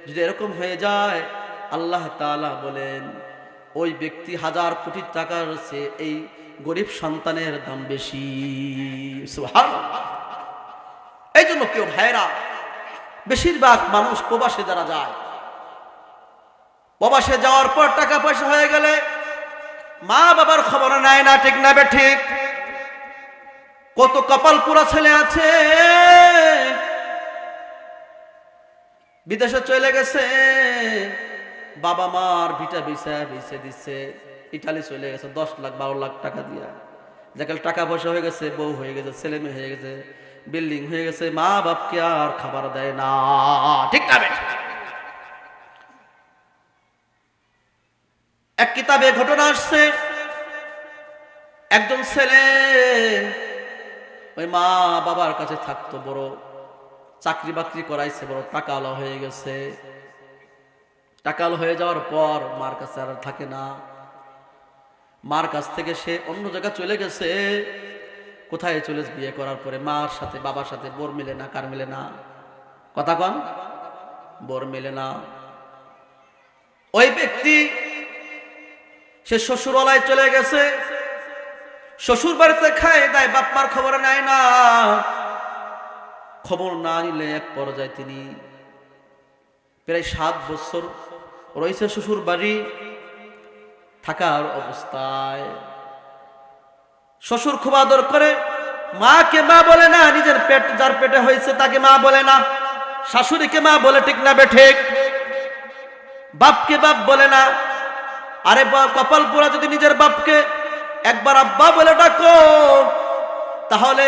যদি এরকম হয়ে যায়, আল্লাহ তাআলা বলেন ওই ব্যক্তি হাজার কোটি টাকার চেয়ে এই গরিব সন্তানের দাম বেশি। সুবহানাল্লাহ। এই জন্য কেউ ভাইরা, বেশিরভাগ মানুষ প্রবাসে যারা যায়, প্রবাসে যাওয়ার পর টাকা পয়সা হয়ে গেলে মা বাবার খবর নেয় না। ঠিক না ঠিক? কত কপাল পুরা ছেলে আছে বিদেশে চলে গেছে, বাবা মার ভিটা বিছে দিচ্ছে, ইটালি চলে গেছে 10 লাখ 12 লাখ টাকা দিয়া। যেকাল টাকা পয়সা হয়ে গেছে, বউ হয়ে গেছে, ছেলে মেয়ে হয়ে গেছে, বিল্ডিং হয়ে গেছে, মা বাপকে আর খাবার দেয় না। ঠিক না? এক কিতাবে ঘটনা আসছে, একজন ছেলে ওই মা বাবার কাছে থাকতো, বড় চাকরি বাকরি করাইছে, বড় টাকাওয়ালা হয়ে গেছে। টাকাওয়ালা হয়ে যাওয়ার পর মার কাছে আর থাকে না, মার কাছ থেকে সে অন্য জায়গায় চলে গেছে। কোথায় চলে? বিয়ে করার পরে মার সাথে বাবার সাথে বোর মিলে না। কার মিলে না? কথা কন। বোর মিলে না। ওই ব্যক্তি সে শ্বশুরালয়ে চলে গেছে, শ্বশুর বাড়িতে খায় দেয়, বাপ মার খবর নেয় না। খবর না নিলে এক পর্যায়ে তিনি প্রায় 7 বছর রয়েছে শ্বশুর বাড়ি থাকার অবস্থায়। শ্বশুর খুব আদর করে, মাকে মা বলে না, নিজের পেট যার পেটে হয়েছে তাকে মা বলে না, শাশুড়িকে মা বলে। ঠিক না ঠিক? বাপকে বাপ বলে না। আরে কপাল পোড়া, যদি নিজের বাপকে একবার আব্বা বলে ডাকো, তাহলে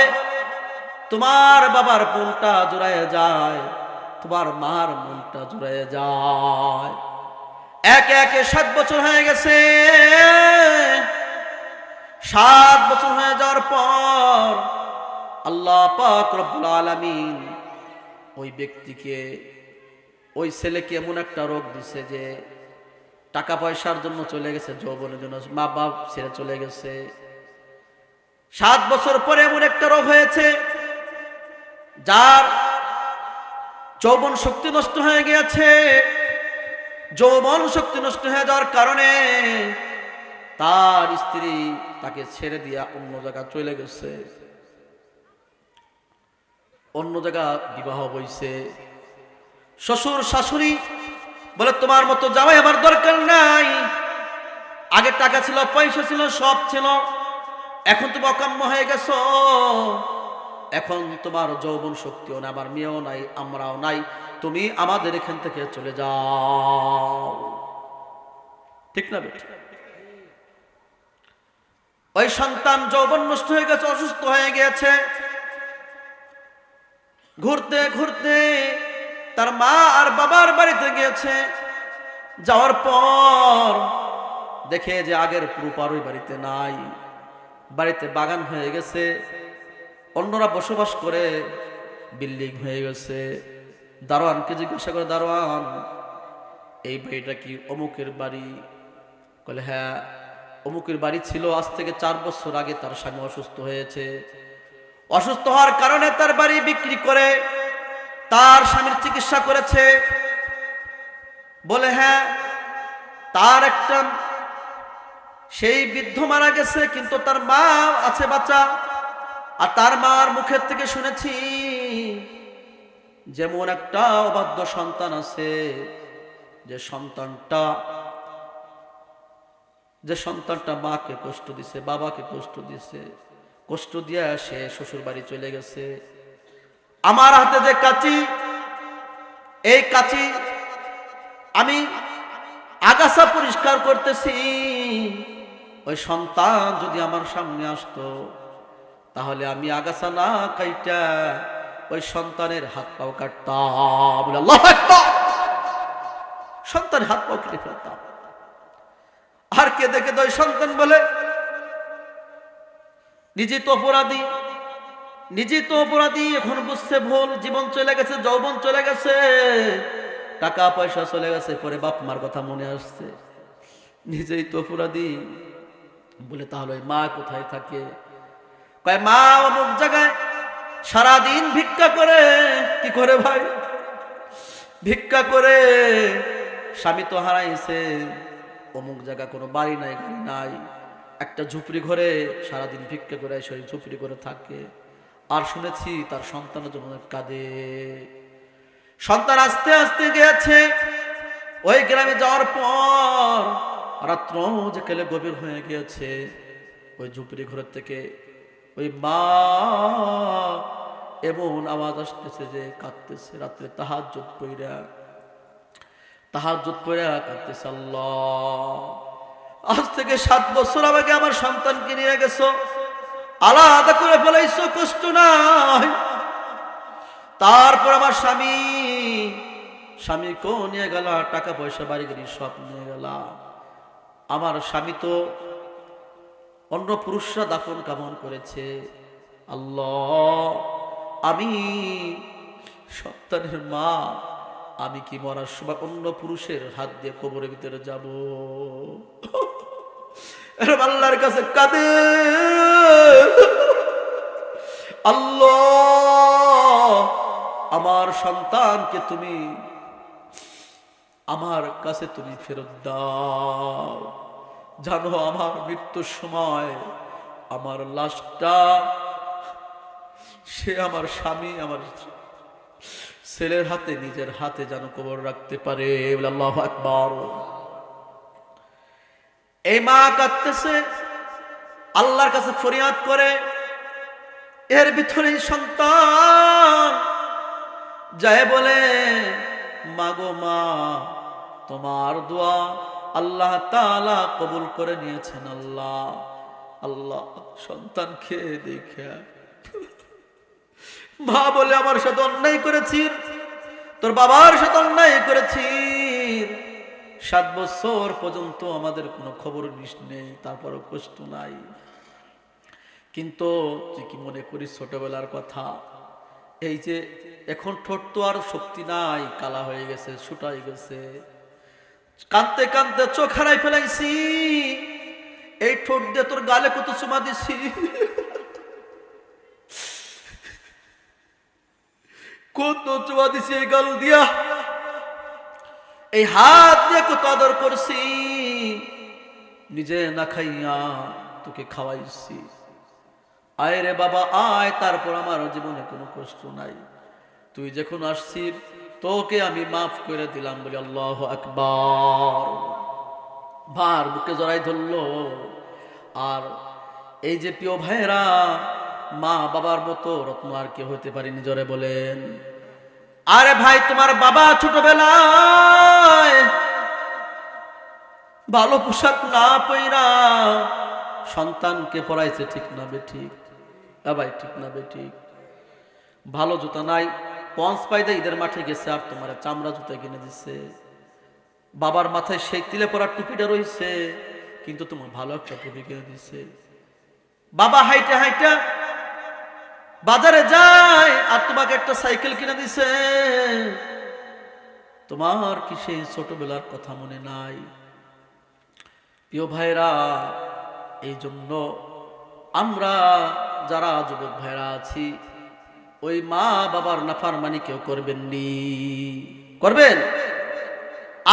তোমার বাবার মনটা জুড়াইয়া যায়, তোমার মার মনটা জুড়াইয়া যায়। একে একে 7 বছর হয়ে গেছে। 7 বছর হয়ে যাওয়ার পর আল্লাহ পাক রব্বুল আলামিন ওই ব্যক্তিকে ওই ছেলেকে এমন একটা রোগ দিছে যে টাকা পয়সার জন্য চলে গেছে, যৌবনের জন্য মা বাপ ছেড়ে চলে গেছে। 7 বছর পরে এমন একটা রোগ হয়েছে যার যৌবন শক্তি নষ্ট হয়ে গিয়েছে। যৌবন শক্তি নষ্ট হয়ে যাওয়ার কারণে তার স্ত্রী তাকে ছেড়ে দিয়া অন্য জায়গায় চলে গেছে, অন্য জায়গা বিবাহ বইছে। শ্বশুর শাশুড়ি বলে তোমার মতো জামাই আমার দরকার নাই, আগে টাকা ছিল, পয়সা ছিল, সব ছিল, এখন তুমি অকাম্য হয়ে গেছো, এখন তোমার যৌবন শক্তিও না, আমার মেয়েও নাই, আমরাও নাই, তুমি আমাদের এখান থেকে চলে যাও। ঠিক না বেটা? ওই সন্তান যৌবন নষ্ট হয়ে গেছে, অসুস্থ হয়ে গেছে। ঘুরতে ঘুরতে তার মা আর বাবার বাড়িতে গিয়েছে। যাওয়ার পর দেখে যে আগের পুরুপার ওই বাড়িতে নাই, বাড়িতে বাগান হয়ে গেছে, অন্যরা বসবাস করে, বিল্ডিং হয়ে গেছে। দারোয়ানকে জিজ্ঞাসা করে, দারোয়ান এই বাড়িটা কি অমুকের বাড়ি? বলে হ্যাঁ, অমুকের বাড়ি ছিল, আজ থেকে 4 বছর আগে তার স্বামী অসুস্থ হয়েছে, অসুস্থ হওয়ার কারণে তার বাড়ি বিক্রি করে তার স্বামীর চিকিৎসা করেছে। বলে হ্যাঁ, তার একটা সেই বৃদ্ধ মারা গেছে, কিন্তু তার মা আছে বাচ্চা, আর তার মার মুখের থেকে শুনেছি যেমন একটা অবাধ্য সন্তান আছে, যে সন্তানটা মাকে কষ্ট দিছে, বাবাকে কষ্ট দিছে, কষ্ট দিয়ে সে শ্বশুর বাড়ি চলে গেছে। আমার হাতে যে কাঁচি, এই কাঁচি আমি আগাছা পরিষ্কার করতেছি, ওই সন্তান যদি আমার সামনে আসতো তাহলে আমি আগাছা না কাইটা ওই সন্তানের হাত পাও কাটতাম। আল্লাহু আকবার! সন্তানের হাত পাও কেটে ফেলতাম। আর কে দেখে তো ওই সন্তান বলে নিজে তো অপরাধী, এখন বুঝছে ভুল, জীবন চলে গেছে, যৌবন চলে গেছে, টাকা পয়সা চলে গেছে, পরে বাপ মার কথা মনে আসছে, নিজেই তো অপরাধী। বলে তাহলে মা কোথায় থাকে? কয় মা অমুক জায়গায় সারাদিন ভিক্ষা করে। কি করে ভাই? ভিক্ষা করে, স্বামী তো হারাইছে, অমুক জায়গা কোনো বাড়ি নাই, গাড়ি নাই, একটা ঝুপড়ি ঘরে সারাদিন ভিক্ষা করে সেই ঝুপড়ি করে থাকে। আর শুনেছি তার সন্তানের জন্য কাঁদে। সন্তান আস্তে আস্তে গেছে। ওই গ্রামে যাওয়ার পর রাত্র যে কেলে গভীর হয়ে গিয়েছে, ওই ঝুপড়ি ঘরের থেকে ওই মা এমন আওয়াজ আসতেছে যে কাঁদতেছে, রাত্রে তাহাজ্জুদ পড়া কাঁদতেছে। আল্লাহ, আজ থেকে 7 বছর আগে আমার সন্তানকে নিয়ে গেছো, আলাদা করে ফেলাইছো, কষ্ট নাই। তারপর আমার স্বামীকেও নিয়ে গেল, টাকা পয়সা বাড়ি গাড়ি সব নিয়ে গেল। আমার স্বামী তো অন্য পুরুষরা দাফন কামন করেছে। আল্লাহ, আমি সন্তানের মা, আমি কি মরার সময় অন্য পুরুষের হাত দিয়ে কবরের ভিতরে যাব? এরকম আল্লাহর কাছে কাঁদে। আল্লাহ, আমার সন্তানকে তুমি আমার কাছে তুমি ফেরত দাও। জানো আমার মৃত্যুর সময় আমার লাশটা সে আমার স্বামী, আমার ছেলের হাতে, নিজের হাতে যেন কবর রাখতে পারে। আল্লাহু আকবার! এই মা কাঁদতেছে, আল্লাহর কাছে ফরিয়াদ করে। এর ভিতরে সন্তান যায় বলে, মাগো মা, তোমার দোয়া আল্লাহ তাআলা কবুল করে নিয়েছেন। আল্লাহ সন্তানকে দেখে মা বলে, আমার সাথে অন্যায় করেছি, তোর বাবার সাথে অন্যায় করেছি, 7 বছর পর্যন্ত আমাদের কোনো খবর নিস নেই, তারপরও কষ্ট নাই। কিন্তু তুই কি মনে করিস ছোটবেলার কথা? এই যে এখন ঠোঁট তো আর শক্তি নাই, কালা হয়ে গেছে, শুটাই গেছে, কাঁদতে কাঁদতে চোখ হারাই ফেলাইছি। এই ঠোঁট দিয়ে তোর গালে কত চুমা দিছি, কত চুমা দিছি এই গাল দিয়া, এই হাত দিয়ে কত আদর করছি, নিজে না খাইয়া তোকে খাওয়াইছি। আয় রে বাবা আয়, তারপর আমার জীবনে কোনো কষ্ট নাই, তুই যখন আসছিস তোকে আমি মাফ করে দিলাম বলি আল্লাহু আকবার। ভার বুকে জড়াই ধরলো। আর এই যে প্রিয় ভাইরা, মা বাবার মতো রত্ন আর কেউ হতে পারেনি, জোরে বলেন। আরে ভাই, তোমার বাবা ছোটবেলায় ভালো পোশাক না পইরা সন্তানকে পড়াইছে, ঠিক না বেঠিক? ভাই ঠিক না বেঠিক? ভালো জুতা নাই, পঞ্চ পাইদা ঈদের মাঠে গেছে আর তোমার চামড়া জুতা কিনে দিচ্ছে। বাবার মাথায় সেই তিলে পরা টুপিটা রয়েছে, কিন্তু তোমার ভালো একটা টুপি কিনে দিচ্ছে। বাবা হাইটা হাইটা বাজারে যায় আর তোমাকে একটা সাইকেল কিনে দিছে। তোমার কি সেই ছোটবেলার কথা মনে নাই? প্রিয় ভাইরা, এই জন্য আমরা যারা যুবক ভাইরা আছি, ওই মা বাবার নাফরমানি কেউ করবেননি, করবেন?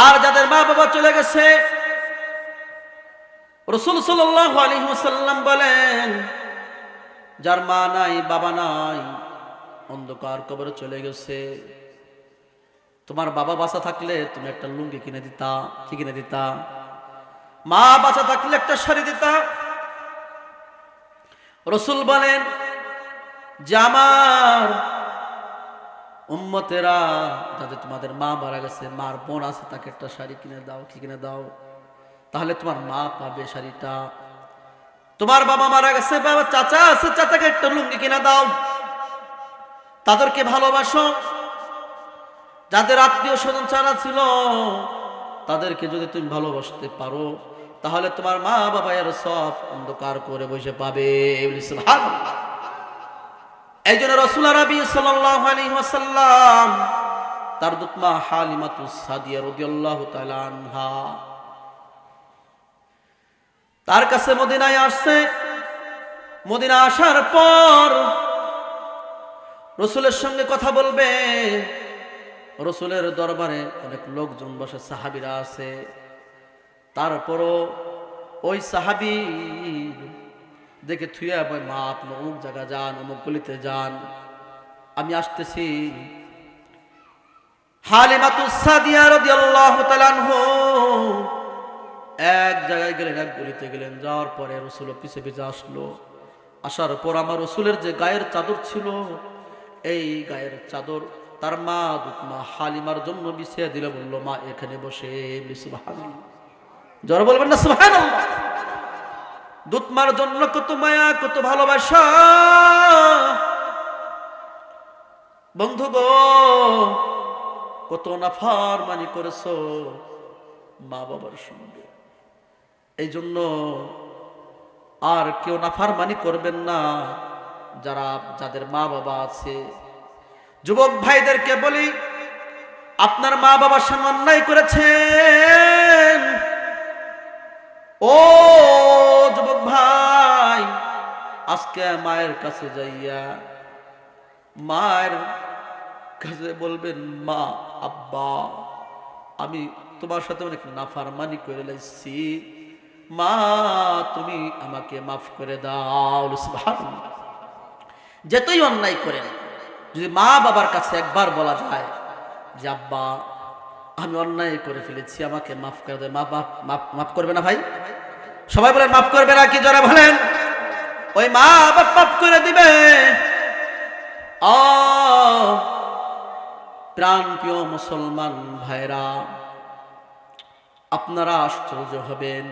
আর যাদের মা বাবা চলে গেছে, রাসূল সাল্লাল্লাহু আলাইহি ওয়াসাল্লাম বলেন, যার মা নাই বাবা নাই, অন্ধকার কবরে চলে গেছে। তোমার বাবা বাঁচা থাকলে তুমি একটা লুঙ্গি কিনে দিতা, কি কিনে দিতা? মা বাঁচা থাকলে একটা শাড়ি দিতা। রাসূল বলেন যে আমার উম্মতেরা, যাদের তোমাদের মা মারা গেছে, মার বোন আছে, তাকে একটা শাড়ি কিনে দাও, কি কিনে দাও, তাহলে তোমার মা পাবে শাড়িটা। তোমার বাবা মারা গেছে, বাবা চাচা আছে, চাচাকে একটা লুঙ্গি কিনে দাও, তাদেরকে ভালোবাসো। যাদের আত্মীয় স্বজন ছাড়া ছিল, তাদেরকে যদি তুমি ভালোবাসতে পারো, তাহলে তোমার মা বাবা এর সব অন্ধকার করে বসে পাবে। সুবহানাল্লাহ। এই জন্য রাসূল আরবি সাল্লাল্লাহু আলাইহি ওয়াসাল্লাম তার দুতমা হালিমাতুস সাদিয়া রাদিয়াল্লাহু তাআলা আনহা তার কাছে মদিনায় আসছে। মদিনা আসার পর রাসূলের সঙ্গে কথা বলবে। রাসূলের দরবারে অনেক লোকজন বসে, সাহাবীরা আছে। তারপরও ওই সাহাবী দেখে থুইয়া বলে, মা আপনি অমুক জায়গা যান, অমুক গলিতে যান, আমি আসতেছি। হালিমাতুস সাদিয়া রাদিয়াল্লাহু তাআলা আনহা এক জায়গায় গেলেন, এক গলিতে গেলেন। যাওয়ার পরে রাসূল পিছে পিছে আসলো। আসার পর আমার রাসূলের যে গায়ের চাদর ছিল, এই গায়ের চাদর তার মা দুতমা হালিমার জন্য বিছিয়ে দিলে। বলল, মা এখানে বসে। সুবহানাল্লাহ, জোরে বলবেন না সুবহানাল্লাহ। দুতমার জন্য কত মায়া, কত ভালোবাসা। বন্ধু গো, কত নাফরমানি করেছো মা বাবার সঙ্গে। এই জন্য আর কেউ নাফরমানি করবেন না, যাদের মা বাবা আছে। যুবক ভাইদেরকে বলি, আপনার মা বাবার সঙ্গে অন্যায় করেছেন, ও যুবক ভাই, আজকে মায়ের কাছে যাইয়া মায়ের কাছে বলবেন, মা আব্বা আমি তোমার সাথে অনেক নাফরমানি করে লাইছি, মা তুমি আমাকে মাফ করে দাও। সুবহানাল্লাহ। যেতই অন্যায় করেন, যদি মা বাবার কাছে একবার বলা যায় যে আব্বা আমি অন্যায় করে ফেলেছি, আমাকে মাফ করে দেয়, মা বাপ মাফ করবে না? ভাই সবাই বলেন মাফ করবে না? কি জোরে বলেন? ওই মা বাপ মাফ করে দিবে। প্রাণ প্রিয় মুসলমান ভাইরা, আপনারা আশ্চর্য হবেন।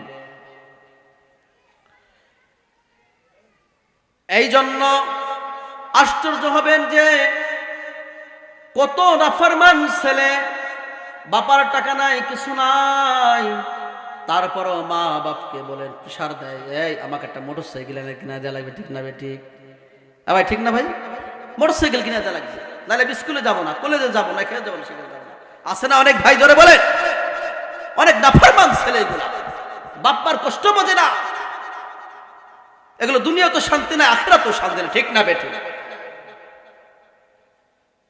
এই জন্য আশ্চর্য হবেন যে কত নাফরমান ছেলে, বাবার টাকা নাই, কিছু নাই, তারপরও মা বাপকে বলেন, প্রেশার দেয়, এই আমাকে একটা মোটরসাইকেল কিনা দেওয়া লাগবে, ঠিক না ভাই? ঠিক ভাই, ঠিক না ভাই? মোটরসাইকেল কিনা দেওয়া লাগবে। নাহলে স্কুলে যাবো না, কলেজে যাবো না, খেয়ে যাবো না, সেখানে যাবো না। আছে না অনেক ভাই জোরে বলে, অনেক নাফরমান ছেলে এগুলো, বাপ্পার কষ্ট বোঝে না। এগুলো দুনিয়া তো শান্তি না, আখিরাত তো শান্তি না, ঠিক না বেঠিক?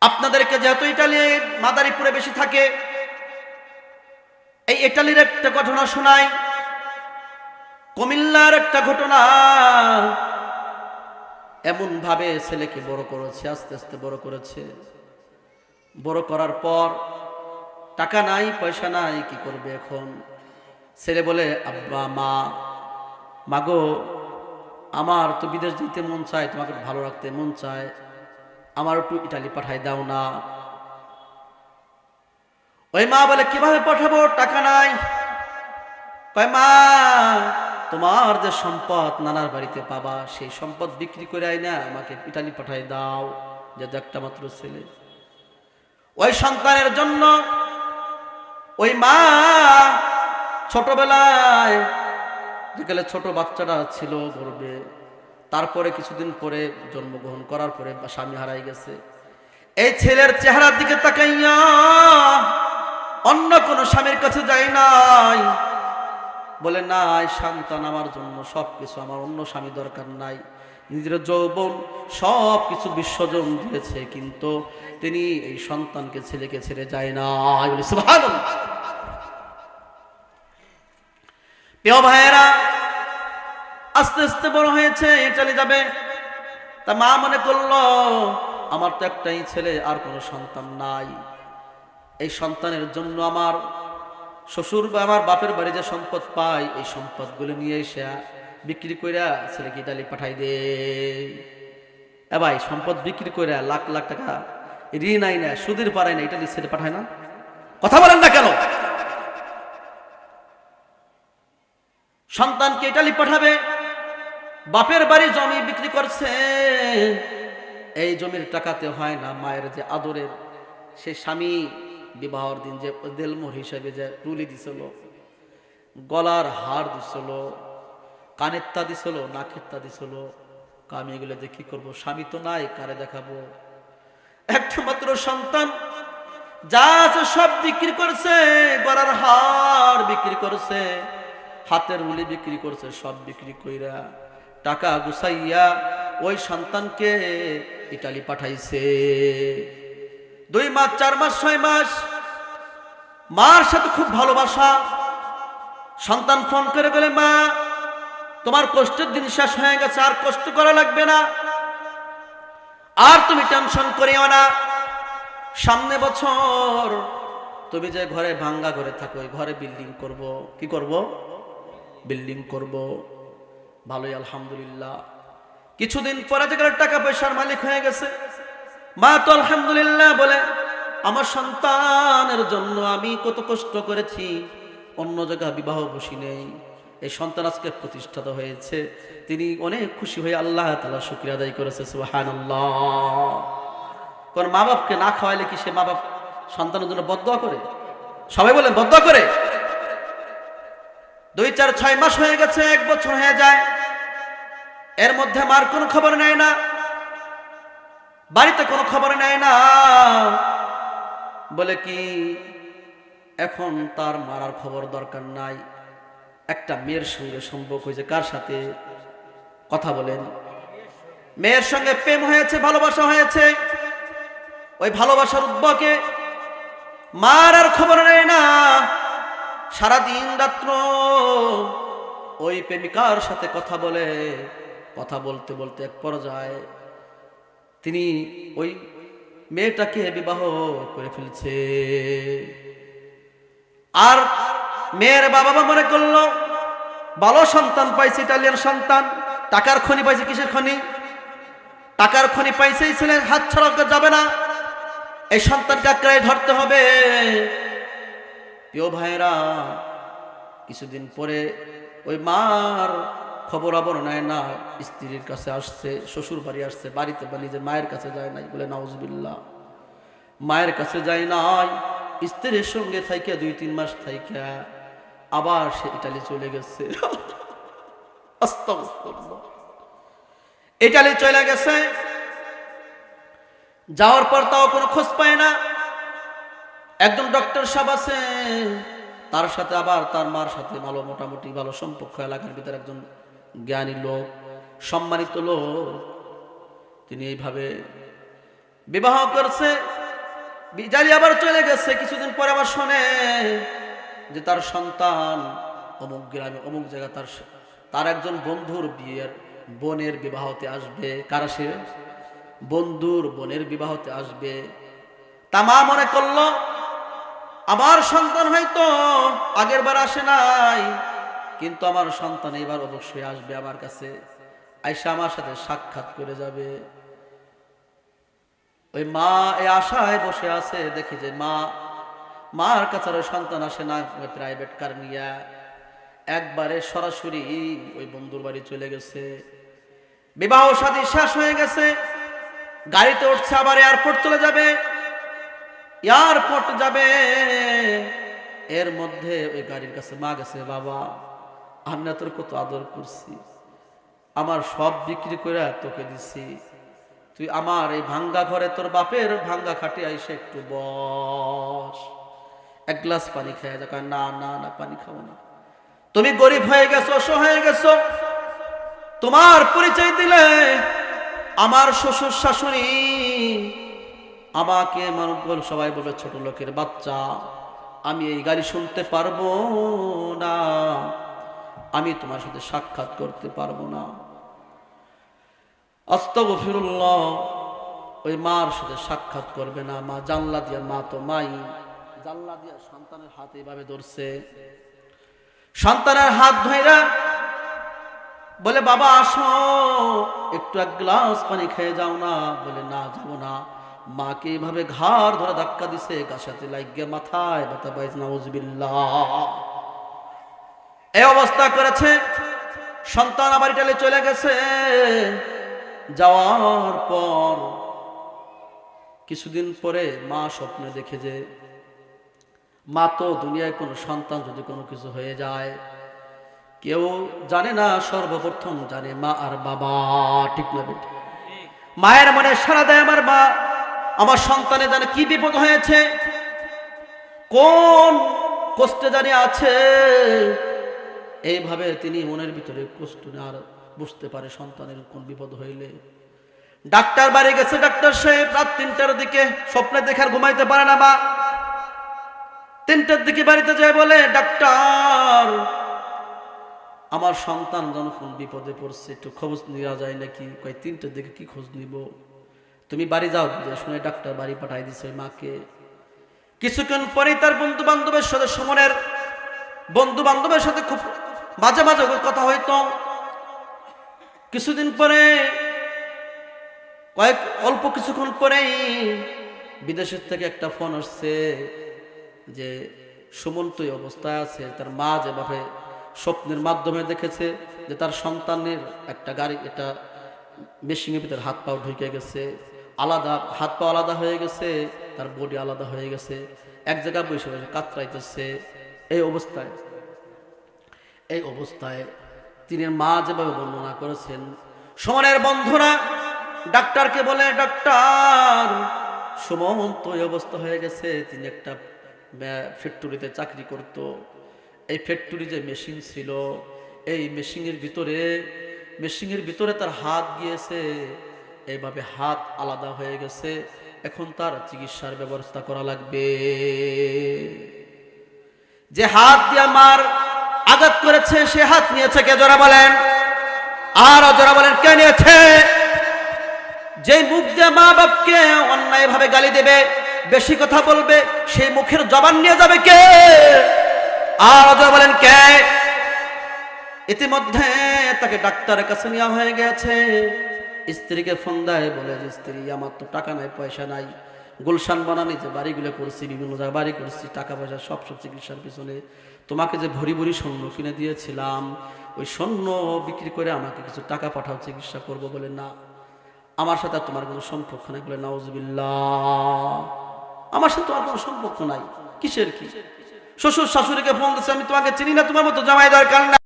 আপনাদেরকে যেহেতু ইটালি মাদারীপুরে বেশি থাকে, এই ইটালির একটা ঘটনা শোনাই, কুমিল্লার একটা ঘটনা। এমন ভাবে ছেলেকে বড় করেছে, আস্তে আস্তে বড় করেছে। বড় করার পর টাকা নাই, পয়সা নাই, কি করবে এখন? ছেলে বলে, আব্বা মা, মাগো আমার তো বিদেশ যেতে মন চায়, তোমাকে ভালো রাখতে মন চায়, আমার একটু ইটালি পাঠাই দাও না। ওই মা বলে, কিভাবে পাঠাবো, টাকা নাই। কয়, মা তোমার যে সম্পদ নানার বাড়িতে পাবা, সেই সম্পদ বিক্রি করে আই না আমাকে ইটালি পাঠাই দাও, যেহেতু একটা মাত্র ছেলে। ওই সন্তানের জন্য ওই মা ছোটবেলায় যেখানে ছোট বাচ্চাটা ছিল গর্ভে, তারপরে কিছুদিন পরে জন্মগ্রহণ করার পরে স্বামী হারাই গেছে। এই ছেলের চেহারার দিকে তাকাইয়া অন্য কোন স্বামীর কাছে যায় নাই, বলে নাই সন্তান আমার জন্য সবকিছু, আমার অন্য স্বামী দরকার নাই। নিজের যৌবন সবকিছু বিসর্জন দিয়েছে, কিন্তু তিনি এই সন্তানকে ছেলেকে ছেড়ে যায় না। সুবহানাল্লাহ। প্রিয় ভাইয়েরা, আস্তে আস্তে বড় হয়েছে, ইটালি যাবে। তা মা মনে করলো আমার তো একটাই ছেলে, আর কোনো সন্তান নাই। এই সন্তানের জন্য আমার শ্বশুর বা আমার বাপের বাড়ি যে সম্পদ পায়, এই সম্পদগুলো নিয়ে এসে বিক্রি কইরা ছেলেকে ইটালি পাঠাই দে। এ ভাই, সম্পদ বিক্রি কইরা লাখ লাখ টাকা ঋণ আই না, সুদের পারায় না, ইটালি ছেলে পাঠায় না? কথা বলেন না কেন? সন্তানকে ইটালি পাঠাবে, বাপের বাড়ি জমি বিক্রি করছে। এই জমির টাকাতে হয় না মায়ের যে আদরের, সে স্বামী বিবাহর দিন যে দেলমোহর হিসেবে যে টুলি দিছিল, গলার হার দিছিল, কানের তা দিছিল, নাকের তা দিছিল। আমি এগুলো দিয়ে কি করবো? স্বামী তো নাই, কারে দেখাবো? একটা মাত্র সন্তান, যা আছে সব বিক্রি করছে, গলার হার বিক্রি করছে, হাতের উলি বিক্রি করছে, সব বিক্রি কইরা টাকা গুছাইয়া ওই সন্তানকে ইটালি পাঠাইছে। 2 মাস, 4 মাস, 6 মাস মার সাথে খুব ভালোবাসা। সন্তান ফোন করে বলে, মা তোমার কষ্টের দিন শেষ হয়ে গেছে, আর কষ্ট করা লাগবে না, আর তুমি টেনশন করিও না। সামনে বছর তুমি যে ঘরে ভাঙ্গা ঘরে থাকো, ওই ঘরে বিল্ডিং করব। কি করব? বিল্ডিং করব। ভালোই, আলহামদুলিল্লাহ। কিছুদিন পরে যে টাকা পয়সার মালিক হয়ে গেছে, মা তো আলহামদুলিল্লাহ বলে, আমার সন্তানের জন্য আমি কত কষ্ট করেছি, অন্য জায়গায় বিবাহ বসি নেই, এই সন্তান আজকে প্রতিষ্ঠিত হয়েছে। তিনি অনেক খুশি হয়ে আল্লাহ তাআলা শুকরিয়া আদায় করেছে। সুবহানাল্লাহ। কোন মা বাপকে না খাওয়াইলে কি সে মা বাপ সন্তানের জন্য বদদোয়া করে? সবাই বলেন, বদদোয়া করে? 2, 4, 6 মাস হয়ে গেছে, 1 বছর হয়ে যায়, এর মধ্যে মার কোনো খবর নেয় না, বাড়িতে কোনো খবর নেয় না। বলে কি, এখন তার মারার খবর দরকার নাই। একটা মেয়ের সঙ্গে সম্পর্ক হয়েছে। কার সাথে? কথা বলেন। মেয়ের সঙ্গে প্রেম হয়েছে, ভালোবাসা হয়েছে। ওই ভালোবাসার উদ্ভকে মার আর খবর নেয় না। সারাদিন রাত্র ওই প্রেমিকার সাথে কথা বলে, কথা বলতে বলতে এক পর্যায়ে তিনি ওই মেয়েটাকে বিবাহ করে ফেলছে। আর মেয়ের বাবা মা মনে করলো ভালো সন্তান পাইছে, ইটালিয়ান সন্তান, টাকার খনি পাইছে। কিসের খনি? টাকার খনি পাইছে। এই ছেলে হাত ছাড়া যাবে না, এই সন্তানকে আঁকড়ায় ধরতে হবে। প্রিয় ভাইরা, কিছুদিন পরে ওই মার খবর আবর নেয় না, স্ত্রীর কাছে আসছে, শ্বশুর বাড়ি আসছে, বাড়িতে বা নিজের মায়ের কাছে যায় নাই। বলে নাউজুবিল্লাহ। মায়ের কাছে যায় নাই, স্ত্রীর সঙ্গে থাইকা 2-3 মাস থাইকা আবার সে ইটালি চলে গেছে। আস্তাগফিরুল্লাহ। ইটালি চলে গেছে। যাওয়ার পর তাও কোনো খোঁজ পায় না। একজন ডক্টর সাহেব আছে, তার সাথে আবার তার মার সাথে ভালো মোটামুটি ভালো সম্পর্ক, এলাকার ভিতরে একজন জ্ঞানী লোক, সম্মানিত লোক। তিনি এইভাবে বিবাহ করছে, বিজারি আবার চলে গেছে। কিছুদিন পরে আবার শোনে যে তার সন্তান অমুক গ্রামে অমুক জায়গা তার একজন বন্ধুর বিয়ের বোনের বিবাহতে আসবে। কারা সে? বন্ধুর বোনের বিবাহতে আসবে। তা মা মনে করলো আমার সন্তান হয়তো আগের বার আসে নাই, কিন্তু আমার সন্তান এবার অবশ্যই আসবে আমার কাছে, আয়সা আমার সাথে সাক্ষাৎ করে যাবে। ওই মা এই আশায় বসে আছে, দেখি যে মার কাছে ওই সন্তান আসে না, প্রাইভেট কার নিয়ে একবারে সরাসরি ওই বন্ধুর বাড়ি চলে গেছে। বিবাহ শাদী শেষ হয়ে গেছে, গাড়িতে উঠছে, আবার এয়ারপোর্ট চলে যাবে। এয়ারপোর্ট যাবে, এর মধ্যে ওই গাড়ির কাছে মা গেছে, বাবা আমি না তোর কত আদর করছি, আমার সব বিক্রি করে তোকে দিছি, তুই আমার এই ভাঙ্গা ঘরে তোর বাপের ভাঙ্গা খাটে আইসে একটু বস, এক গ্লাস পানি খেয়ে যা। না না না, পানি খাবো না, তুমি গরিব হয়ে গেছো, অসহায় গেছো, তোমার পরিচয় দিলে আমার শ্বশুর শাশুড়ি আমাকে মানুষ সবাই বলবে ছোট লোকের বাচ্চা, আমি এই গাড়ি শুনতে পারবো না, আমি তোমার সাথে সাক্ষাৎ করতে পারবো না। আস্তাগফিরুল্লাহ, ওই মার সাথে সাক্ষাৎ করবে না। মা জানলা দিয়া, মা তো মাই, জানলা দিয়া সন্তানের হাত এইভাবে ধরছে, সন্তানের হাত ধইরা বলে বাবা আসো, একটু এক গ্লাস পানি খেয়ে যাও না। বলে না যাবো না। মাকে এইভাবে ঘাড় ধরে ধাক্কা দিছে, গাছাতে লাগিয়ে মাথায় ব্যথা পাইছে, নাউজুবিল্লাহ। এই অবস্থা করেছে। সন্তান আবার ইটালি চলে গেছে। যাওয়ার পর কিছুদিন পরে মা স্বপ্নে দেখে যে মা তো দুনিয়ায় কোনো সন্তান যদি কোনো কিছু হয়ে যায় কেউ জানে না, সর্বপ্রথম জানে মা আর বাবা। ঠিক না বেটি? মায়ের মনে সাড়া দেয় আমার মা, আমার সন্তানে জানে কি বিপদ হয়েছে, কোন কষ্টে জানি আছে। এইভাবে তিনি মনের ভিতরে কষ্ট আর বুঝতে পারে সন্তানের কোন বিপদ হইলে। ডাক্তার বাড়ি গেছে, ডাক্তার সাহেব রাত ৩টার দিকে স্বপ্নে দেখার ঘুমাইতে পারে না মা। ৩টার দিকে বাড়িতে যায়, বলে ডাক্তার আমার সন্তান যেন কোন বিপদে পড়ছে, একটু খোঁজ নেওয়া যায় নাকি? কয় ৩টার দিকে কি খোঁজ নিব, তুমি বাড়ি যাও। শুনে ডাক্তার বাড়ি পাঠাই দিছে ওই মাকে। কিছুক্ষণ পরেই তার বন্ধু বান্ধবের সাথে, সুমনের বন্ধু বান্ধবের সাথে খুব মাঝে মাঝে কথা হইতো। কিছুদিন পরে, অল্প কিছুক্ষণ পরেই বিদেশের থেকে একটা ফোন আসছে যে সুমন তো এই অবস্থায় আছে। তার মা যেভাবে স্বপ্নের মাধ্যমে দেখেছে যে তার সন্তানের একটা গাড়ি, এটা মেশিনের ভিতরে হাত পাও ঢুকে গেছে, আলাদা হাত পা আলাদা হয়ে গেছে, তার বডি আলাদা হয়ে গেছে, এক জায়গায় বসে বসে কাতরাইতেছে। এই অবস্থায় তিনি মা যেভাবে বর্ণনা করেছেন, সুমনের বন্ধুরা ডাক্তারকে বলে, ডাক্তার সুমন তো এই অবস্থা হয়ে গেছে। তিনি একটা ফ্যাক্টরিতে চাকরি করত। এই ফ্যাক্টরি যে মেশিন ছিল, এই মেশিনের ভিতরে তার হাত গিয়েছে, এইভাবে হাত আলাদা হয়ে গেছে। এখন তার চিকিৎসার ব্যবস্থা করা লাগবে। যে হাত দিয়ে মার আঘাত করেছে সে হাত নিয়েছে কে? জোরা বলেন, আর জোরা বলেন কে নিয়েছে? যে মুখ দিয়ে মা বাপকে অন্যায় ভাবে গালি দেবে, বেশি কথা বলবে, সেই মুখের জবান নিয়ে যাবে কে? আর জোরা বলেন কে? ইতিমধ্যে তাকে ডাক্তারের কাছে নেওয়া হয়ে গেছে। স্ত্রীকে ফোন দেয়, বলে যে স্ত্রী আমার তো টাকা নাই, পয়সা নাই, গুলশান বানানি যে বাড়িগুলো করছি, বিভিন্ন জায়গায় বাড়ি করছি, টাকা পয়সা সব চিকিৎসার পিছনে, তোমাকে যে ভরি ভরি স্বর্ণ কিনে দিয়েছিলাম, ওই স্বর্ণ বিক্রি করে আমাকে কিছু টাকা পাঠাও, চিকিৎসা করবো। বলে না, আমার সাথে তোমার কোনো সম্পর্ক নাই। বলে নাউজুবিল্লাহ, আমার সাথে তোমার কোনো সম্পর্ক নাই। কিসের কি? শ্বশুর শাশুড়িকে ফোন দিচ্ছে, আমি তোমাকে চিনি না, তোমার মতো জামাই দরকার না।